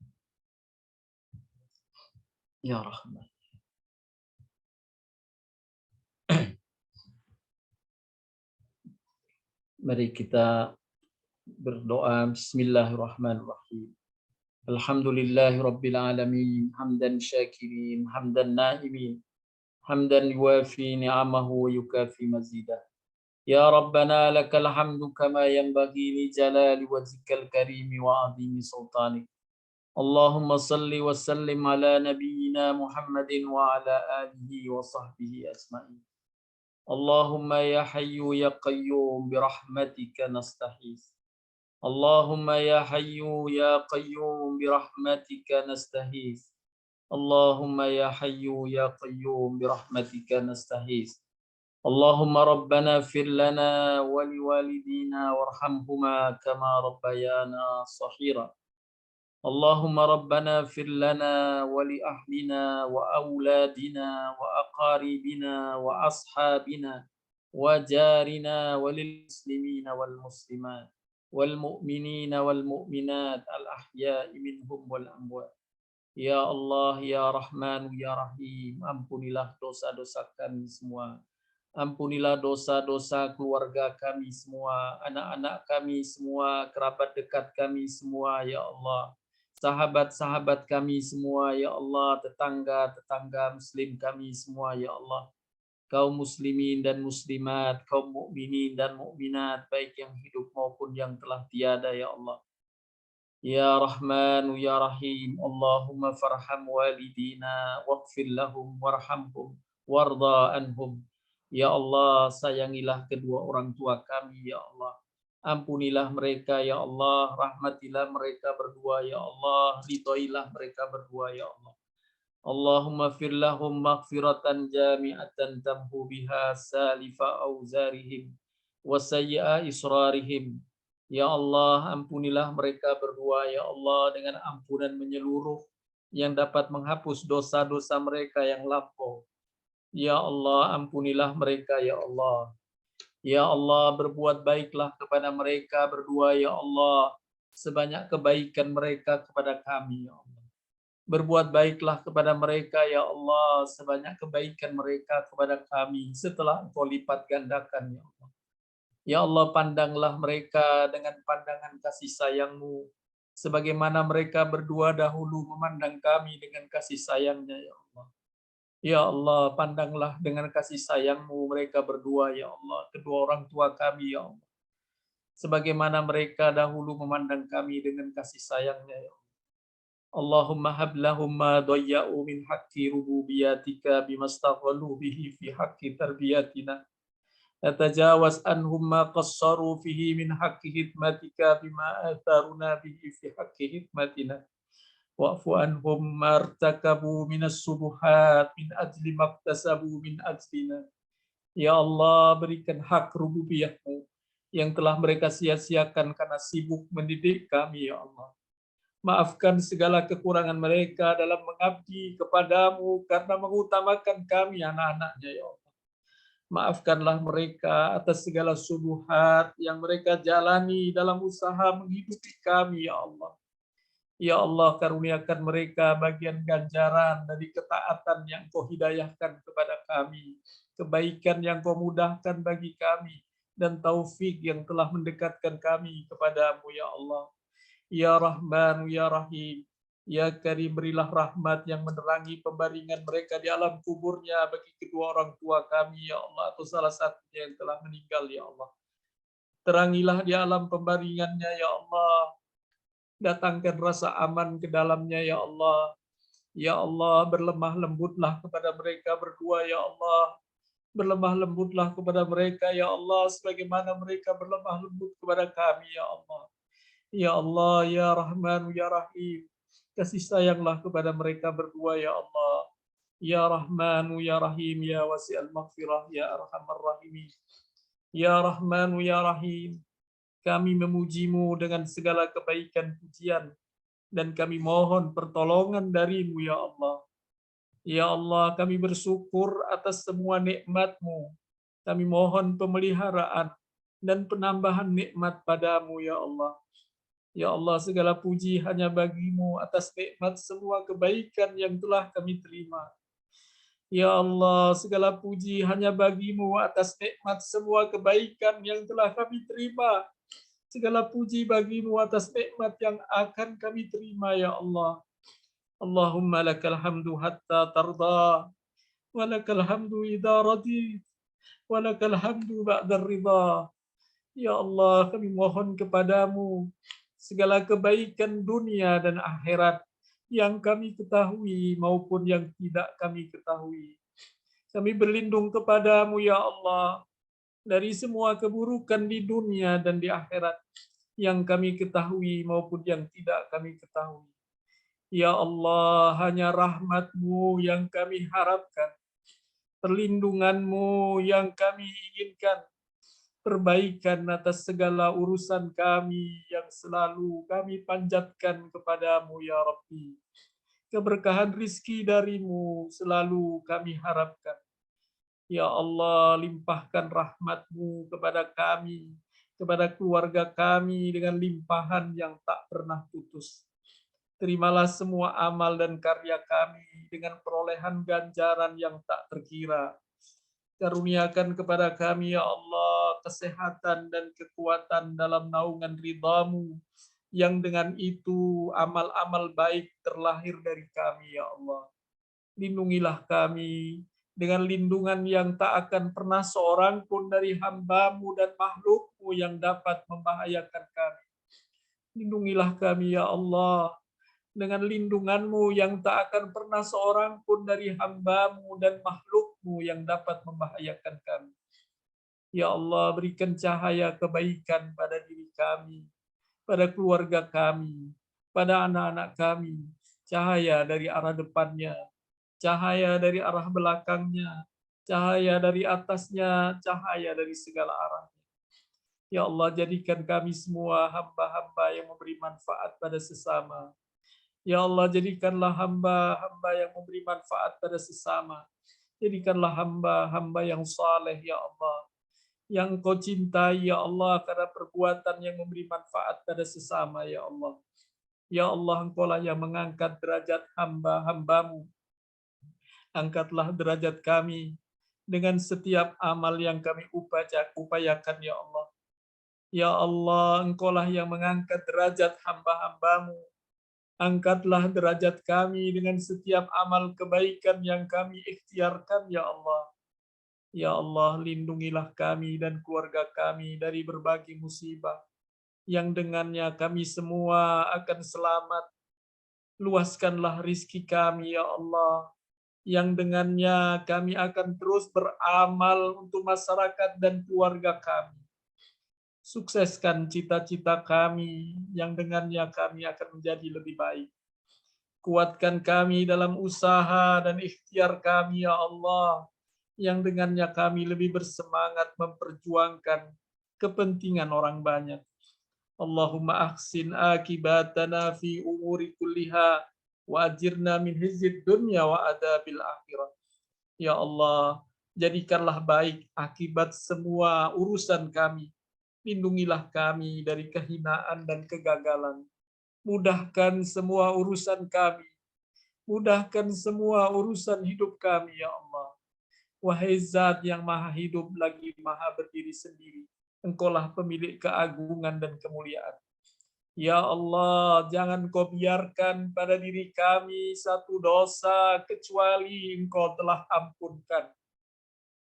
Ya Rahman. Mari kita berdoa. Bismillahirrahmanirrahim. Alhamdulillahi Rabbil Alamin. Hamdan syakirin, hamdan na'imin, hamdan yuwafi ni'amahu wa yukafi mazidah. Ya Rabbana lakal hamdu kama yanbaghi li jalali wajhikal karimi wa azimi sultanik. Allahumma salli wa sallim ala nabiyyina Muhammadin wa ala alihi wa sahbihi asma'in. Allahumma ya hayyu ya qayyum birahmatika nastaghits. Allahumma ya hayyu ya qayyum birahmatika nastaghits. Allahumma ya hayyu ya qayyum birahmatika nastaghits. Allahumma rabbana fir lana wa liwalidina warhamhuma kama rabbayana shaghira. Allahumma rabbana fir lana wa li ahlina wa auladina wa aqaribina wa ashabina wa jarina wa lil muslimina wal muslimat wal mu'minina wal mu'minat al ahya'i minhum wal amwat. Ya Allah, ya Rahman, ya Rahim, ampunilah dosa-dosa kami semua. Ampunilah dosa-dosa keluarga kami semua, anak-anak kami semua, kerabat dekat kami semua, ya Allah. Sahabat-sahabat kami semua, ya Allah. Tetangga-tetangga muslim kami semua, ya Allah. Kaum muslimin dan muslimat, kaum mukminin dan mukminat, baik yang hidup maupun yang telah tiada, ya Allah. Ya Rahman, ya Rahim, Allahumma farham walidina, waghfir lahum, warhamhum, warda anhum. Ya Allah, sayangilah kedua orang tua kami, ya Allah. Ampunilah mereka, ya Allah. Rahmatilah mereka berdua, ya Allah. Ridhoilah mereka berdua, ya Allah. Allahumma fir lahum maghfiratan jami'atan tamhu biha salifa auzarihim wa sayyi'a israrihim. Ya Allah, ampunilah mereka berdua, ya Allah, dengan ampunan menyeluruh yang dapat menghapus dosa-dosa mereka yang lampau. Ya Allah, ampunilah mereka, ya Allah. Ya Allah, berbuat baiklah kepada mereka berdua, ya Allah, sebanyak kebaikan mereka kepada kami, ya Allah. Berbuat baiklah kepada mereka, ya Allah, sebanyak kebaikan mereka kepada kami setelah Engkau lipat gandakan, ya Allah. Ya Allah, pandanglah mereka dengan pandangan kasih sayang-Mu, sebagaimana mereka berdua dahulu memandang kami dengan kasih sayangnya, ya Allah. Ya Allah, pandanglah dengan kasih sayang-Mu mereka berdua, ya Allah, kedua orang tua kami, ya Allah. Sebagaimana mereka dahulu memandang kami dengan kasih sayangnya, ya Allah. Allahumma hab lahum ma dayya'u min haqqi rububiyatika bimastaghalu bihi fi haqqi tarbiyatina. Atajawaz anhum ma qassaru fihi min haqqi hikmatika bima atharuna bihi fi haqqi hikmatina. Wa'fu anhum martakabu minas subuhat min ajli maktasabu min ajlina. Ya Allah, berikan hak rububiyah-Mu yang telah mereka sia-siakan karena sibuk mendidik kami, ya Allah. Maafkan segala kekurangan mereka dalam mengabdi kepadamu karena mengutamakan kami anak-anaknya, ya Allah. Maafkanlah mereka atas segala subuhat yang mereka jalani dalam usaha menghidupi kami, ya Allah. Ya Allah, karuniakan mereka bagian ganjaran dari ketaatan yang Kau hidayahkan kepada kami, kebaikan yang Kau mudahkan bagi kami, dan taufik yang telah mendekatkan kami kepadamu, ya Allah. Ya Rahman, ya Rahim, ya Karim, berilah rahmat yang menerangi pembaringan mereka di alam kuburnya bagi kedua orang tua kami, ya Allah, atau salah satunya yang telah meninggal, ya Allah. Terangilah di alam pembaringannya, ya Allah. Datangkan rasa aman ke dalamnya, ya Allah. Ya Allah, berlemah lembutlah kepada mereka berdua, ya Allah. Berlemah lembutlah kepada mereka, ya Allah, sebagaimana mereka berlemah lembut kepada kami, ya Allah. Ya Allah, ya Rahman, ya Rahim, kasih sayanglah kepada mereka berdua, ya Allah. Ya Rahman, ya Rahim, ya wasi'al maghfirah, ya arhamar rahimin. Ya Rahman, ya Rahim, kami memuji-Mu dengan segala kebaikan pujian, dan kami mohon pertolongan dari-Mu, ya Allah. Ya Allah, kami bersyukur atas semua nikmat-Mu. Kami mohon pemeliharaan dan penambahan nikmat pada-Mu, ya Allah. Ya Allah, segala puji hanya bagi-Mu atas nikmat semua kebaikan yang telah kami terima. Ya Allah, segala puji hanya bagi-Mu atas nikmat semua kebaikan yang telah kami terima. Segala puji bagi-Mu atas nikmat yang akan kami terima, ya Allah. Allahumma lakal hamdu hatta tarda, wa lakal hamdu idza radit, wa lakal hamdu ba'da ridha. Ya Allah, kami mohon kepadamu segala kebaikan dunia dan akhirat yang kami ketahui maupun yang tidak kami ketahui. Kami berlindung kepadamu, ya Allah, dari semua keburukan di dunia dan di akhirat yang kami ketahui maupun yang tidak kami ketahui. Ya Allah, hanya rahmat-Mu yang kami harapkan, perlindungan-Mu yang kami inginkan, perbaikan atas segala urusan kami yang selalu kami panjatkan kepadamu, ya Rabbi. Keberkahan rizki darimu selalu kami harapkan. Ya Allah, limpahkan rahmat-Mu kepada kami, kepada keluarga kami dengan limpahan yang tak pernah putus. Terimalah semua amal dan karya kami dengan perolehan ganjaran yang tak terkira. Karuniakan kepada kami, ya Allah, kesehatan dan kekuatan dalam naungan ridha-Mu, yang dengan itu amal-amal baik terlahir dari kami, ya Allah. Lindungilah kami dengan lindungan yang tak akan pernah seorang pun dari hamba-Mu dan makhluk-Mu yang dapat membahayakan kami. Lindungilah kami, ya Allah, dengan lindungan-Mu yang tak akan pernah seorang pun dari hamba-Mu dan makhluk-Mu yang dapat membahayakan kami. Ya Allah, berikan cahaya kebaikan pada diri kami, pada keluarga kami, pada anak-anak kami, cahaya dari arah depannya, cahaya dari arah belakangnya, cahaya dari atasnya, cahaya dari segala arah. Ya Allah, jadikan kami semua hamba-hamba yang memberi manfaat pada sesama. Ya Allah, jadikanlah hamba-hamba yang memberi manfaat pada sesama. Jadikanlah hamba-hamba yang saleh, ya Allah. Yang Engkau cintai, ya Allah, karena perbuatan yang memberi manfaat pada sesama, ya Allah. Ya Allah, Engkau lah yang mengangkat derajat hamba-hambamu. Angkatlah derajat kami dengan setiap amal yang kami upayakan, ya Allah. Ya Allah, Engkau lah yang mengangkat derajat hamba-hambamu. Angkatlah derajat kami dengan setiap amal kebaikan yang kami ikhtiarkan, ya Allah. Ya Allah, lindungilah kami dan keluarga kami dari berbagai musibah, yang dengannya kami semua akan selamat. Luaskanlah rizki kami, ya Allah, yang dengannya kami akan terus beramal untuk masyarakat dan keluarga kami. Sukseskan cita-cita kami, yang dengannya kami akan menjadi lebih baik. Kuatkan kami dalam usaha dan ikhtiar kami, ya Allah, yang dengannya kami lebih bersemangat memperjuangkan kepentingan orang banyak. Allahumma ahsin akibatana fi umuri kulliha wa ajirna min hizyid dunya wa adabil akhirah. Ya Allah, jadikanlah baik akibat semua urusan kami. Lindungilah kami dari kehinaan dan kegagalan. Mudahkan semua urusan kami. Mudahkan semua urusan hidup kami, ya Allah. Wahai Zat yang maha hidup lagi maha berdiri sendiri. Engkaulah pemilik keagungan dan kemuliaan. Ya Allah, jangan Kau biarkan pada diri kami satu dosa kecuali Engkau telah ampunkan.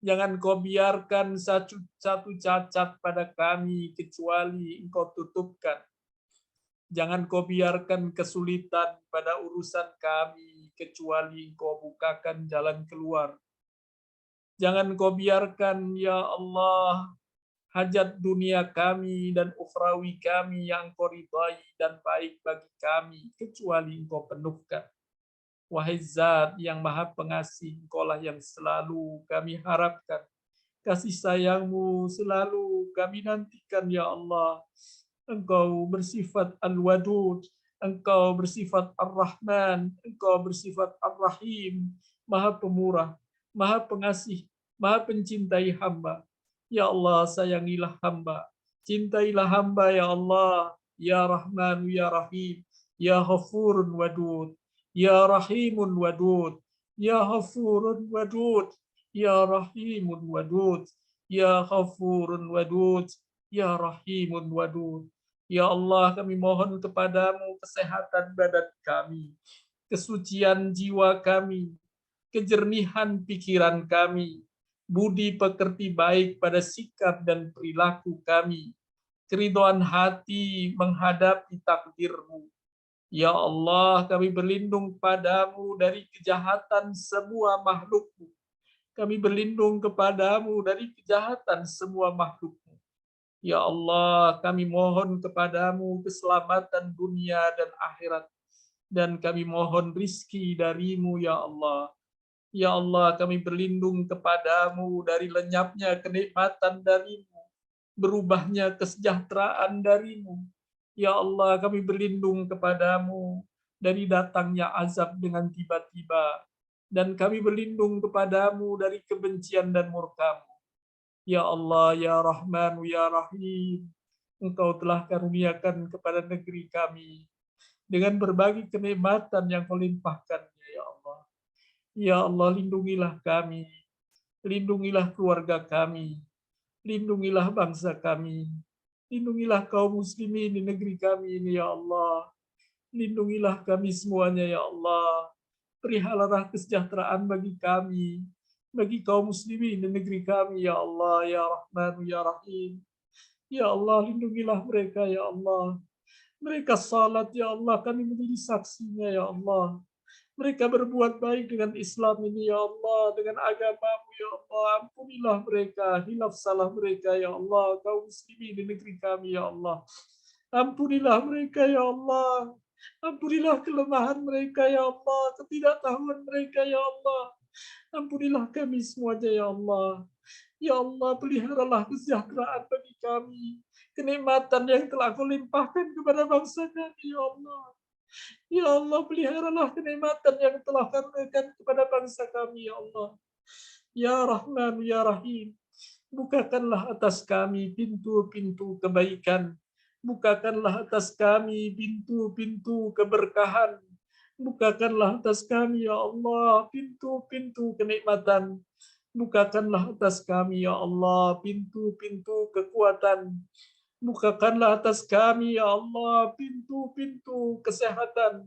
Jangan Kau biarkan satu cacat pada kami kecuali Engkau tutupkan. Jangan Kau biarkan kesulitan pada urusan kami kecuali Engkau bukakan jalan keluar. Jangan Kau biarkan, ya Allah, hajat dunia kami dan ukhrawi kami yang Kau ridhai dan baik bagi kami kecuali Engkau penuhkan. Wahai Zat yang maha pengasih, Engkaulah yang selalu kami harapkan. Kasih sayang-Mu selalu kami nantikan, ya Allah. Engkau bersifat Al-Wadud, Engkau bersifat Ar-Rahman, Engkau bersifat Ar-Rahim, Maha Pemurah, Maha Pengasih, Maha Pencintai hamba. Ya Allah, sayangilah hamba. Cintailah hamba, ya Allah. Ya Rahman, Ya Rahim, Ya Ghafurun Wadud, Ya Rahimun Wadud, Ya Ghafurun Wadud, Ya Rahimun Wadud, Ya Ghafurun Wadud, Ya Rahimun Wadud. Ya Allah, kami mohon kepadamu kesehatan badan kami, kesucian jiwa kami, kejernihan pikiran kami, budi pekerti baik pada sikap dan perilaku kami, keridhaan hati menghadapi takdir-Mu. Ya Allah, kami berlindung padamu dari kejahatan semua makhluk-Mu. Kami berlindung kepadamu dari kejahatan semua makhluk-Mu. Ya Allah, kami mohon kepadamu keselamatan dunia dan akhirat. Dan kami mohon rizki darimu, ya Allah. Ya Allah, kami berlindung kepadamu dari lenyapnya kenikmatan darimu, berubahnya kesejahteraan darimu. Ya Allah, kami berlindung kepadamu dari datangnya azab dengan tiba-tiba. Dan kami berlindung kepadamu dari kebencian dan murka-Mu. Ya Allah, Ya Rahman, Ya Rahim, Engkau telah karuniakan kepada negeri kami dengan berbagai kenikmatan yang Kau limpahkannya, ya Allah. Ya Allah, lindungilah kami, lindungilah keluarga kami, lindungilah bangsa kami, lindungilah kaum muslimin di negeri kami ini, ya Allah. Lindungilah kami semuanya, ya Allah. Peliharalah kesejahteraan bagi kami, bagi kaum muslimin di negeri kami, ya Allah, ya Rahman, ya Rahim. Ya Allah, lindungilah mereka, ya Allah. Mereka salat, ya Allah, kami menjadi saksinya, ya Allah. Mereka berbuat baik dengan Islam ini, ya Allah, dengan agama-Mu, ya Allah. Ampunilah mereka, hilaf salah mereka, ya Allah. Kaum muslimin di negeri kami, ya Allah. Ampunilah mereka, ya Allah. Ampunilah kelemahan mereka, ya Allah. Ketidaktahuan mereka, ya Allah. Ampunilah kami semuanya, ya Allah. Ya Allah, peliharalah kesejahteraan bagi kami. Kenikmatan yang telah Kau limpahkan kepada bangsa kami, ya Allah. Ya Allah, peliharalah kenikmatan yang telah Kau berikan kepada bangsa kami, ya Allah. Ya Rahman, Ya Rahim, bukakanlah atas kami pintu-pintu kebaikan. Bukakanlah atas kami pintu-pintu keberkahan. Bukakanlah atas kami, ya Allah, pintu-pintu kenikmatan. Bukakanlah atas kami, ya Allah, pintu-pintu kekuatan. Bukakanlah atas kami, ya Allah, pintu-pintu kesehatan.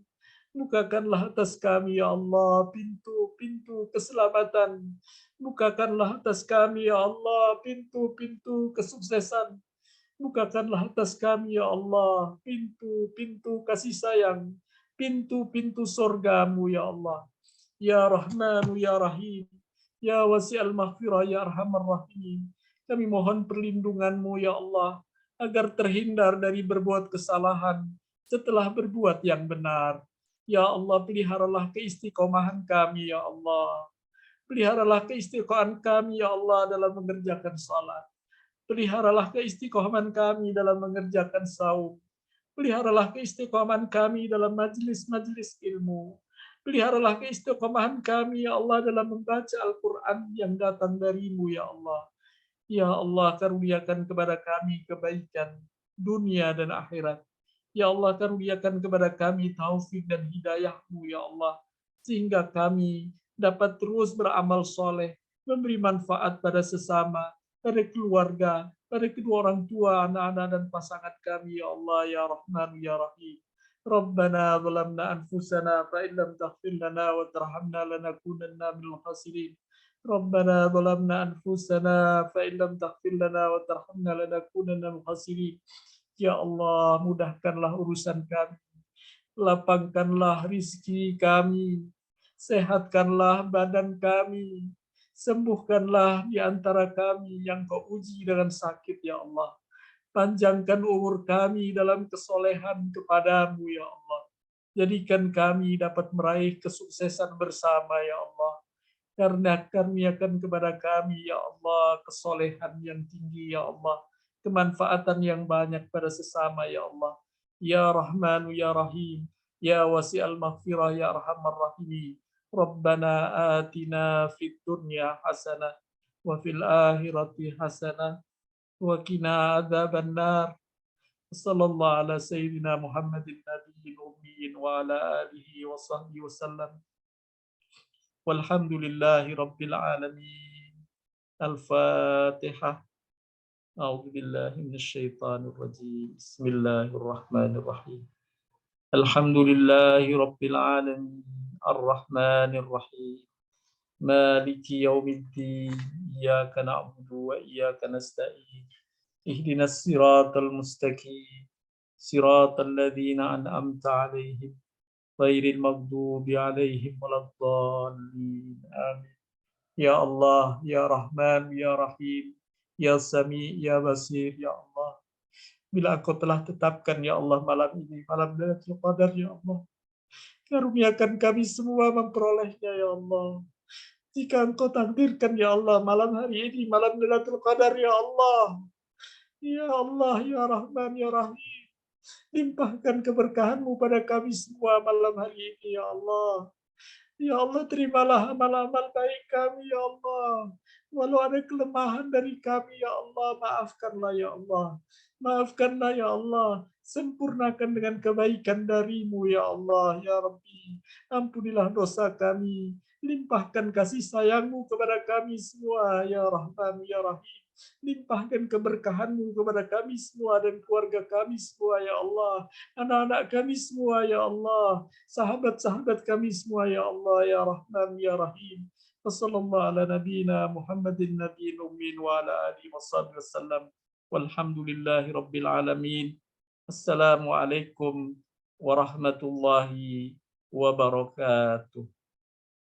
Bukakanlah atas kami, ya Allah, pintu-pintu keselamatan. Bukakanlah atas kami, ya Allah, pintu-pintu kesuksesan. Bukakanlah atas kami, ya Allah, pintu-pintu kasih sayang. Pintu-pintu surga-Mu, ya Allah. Ya Rahman, Ya Rahim. Ya Wasi'al Maghfirah, Ya Arhamar Rahim. Kami mohon perlindungan-Mu, ya Allah, agar terhindar dari berbuat kesalahan setelah berbuat yang benar. Ya Allah, peliharalah keistiqomahan kami, ya Allah. Peliharalah keistiqomahan kami, ya Allah, dalam mengerjakan salat. Peliharalah keistiqomahan kami dalam mengerjakan saum. Peliharalah keistiqomahan kami dalam majelis-majelis ilmu. Peliharalah keistiqomahan kami, ya Allah, dalam membaca Al-Quran yang datang darimu, ya Allah. Ya Allah, karuniakan kepada kami kebaikan dunia dan akhirat. Ya Allah, karuniakan kepada kami taufik dan hidayah-Mu, ya Allah, sehingga kami dapat terus beramal soleh, memberi manfaat pada sesama, pada keluarga, pada kedua orang tua, anak-anak, dan pasangan kami, ya Allah, ya Rahman, ya Rahim. Rabbana zalamna anfusana fa in lam taghfir lana wa tarhamna lanakunanna minal khasirin. ربنا ظلمنا أنفسنا فإن لم تغفر لنا وترحمنا لنكونن من الخاسرين. Ya Allah, mudahkanlah urusan kami, lapangkanlah rizki kami, sehatkanlah badan kami, sembuhkanlah di antara kami yang Kau uji dengan sakit, ya Allah. Panjangkan umur kami dalam kesolehan kepadamu, ya Allah. Jadikan kami dapat meraih kesuksesan bersama, ya Allah. Karena karuniakan kepada kami, ya Allah, kesolehan yang tinggi, ya Allah. Kemanfaatan yang banyak pada sesama, ya Allah. Ya Rahman, Ya Rahim, Ya Wasi'al Maghfirah, Ya Arhamar Rahimin. Rabbana atina fid dunya hasanah wa fil akhirati hasanah wa qina adzabannar. Sallallahu ala sayyidina Muhammadin nabiyyin ummiyin wa ala alihi wa sahbihi wasallam. Walhamdulillahi rabbil alamin. Al-Fatihah. A'udzu billahi minasyaitonir rajim. Bismillahirrahmanirrahim. Alhamdulillahi rabbil alamin. Ar-Rahmanir Rahim. Maliki yaumiddin. Iyyaka na'budu wa iyyaka nasta'in. Ihdinas siratal mustaqim. Siratal ladzina an'amta 'alaihim ghairil maghdubi 'alaihim waladdallin. Amin. Ya Allah, ya Rahman, ya Rahim, ya Sami, ya Basir, ya Allah. Bila Engkau telah tetapkan, ya Allah, malam ini, malam Lailatul Qadar, ya Allah, karuniakan kami semua memperolehnya, ya Allah. Jika Engkau takdirkan, ya Allah, malam hari ini, malam Lailatul Qadar, ya Allah, ya Rahman, ya Rahim, limpahkan keberkahan-Mu pada kami semua malam hari ini, ya Allah. Ya Allah, terimalah amal-amal baik kami, ya Allah. Walau ada kelemahan dari kami, ya Allah, maafkanlah, ya Allah. Maafkanlah, ya Allah. Sempurnakan dengan kebaikan dari-Mu, ya Allah, ya Rabbi. Ampunilah dosa kami. Limpahkan kasih sayang-Mu kepada kami semua, ya Rahman, ya Rahim. Limpahkan keberkahan-Mu kepada kami semua dan keluarga kami semua, ya Allah. Anak-anak kami semua, ya Allah. Sahabat-sahabat kami semua, ya Allah, ya Rahman, ya Rahim. Wassallallahu ala nabiyyina Muhammadin nabiyil ummin wa ala alihi wasallam. Walhamdulillahi rabbil alamin. Assalamualaikum warahmatullahi wabarakatuh.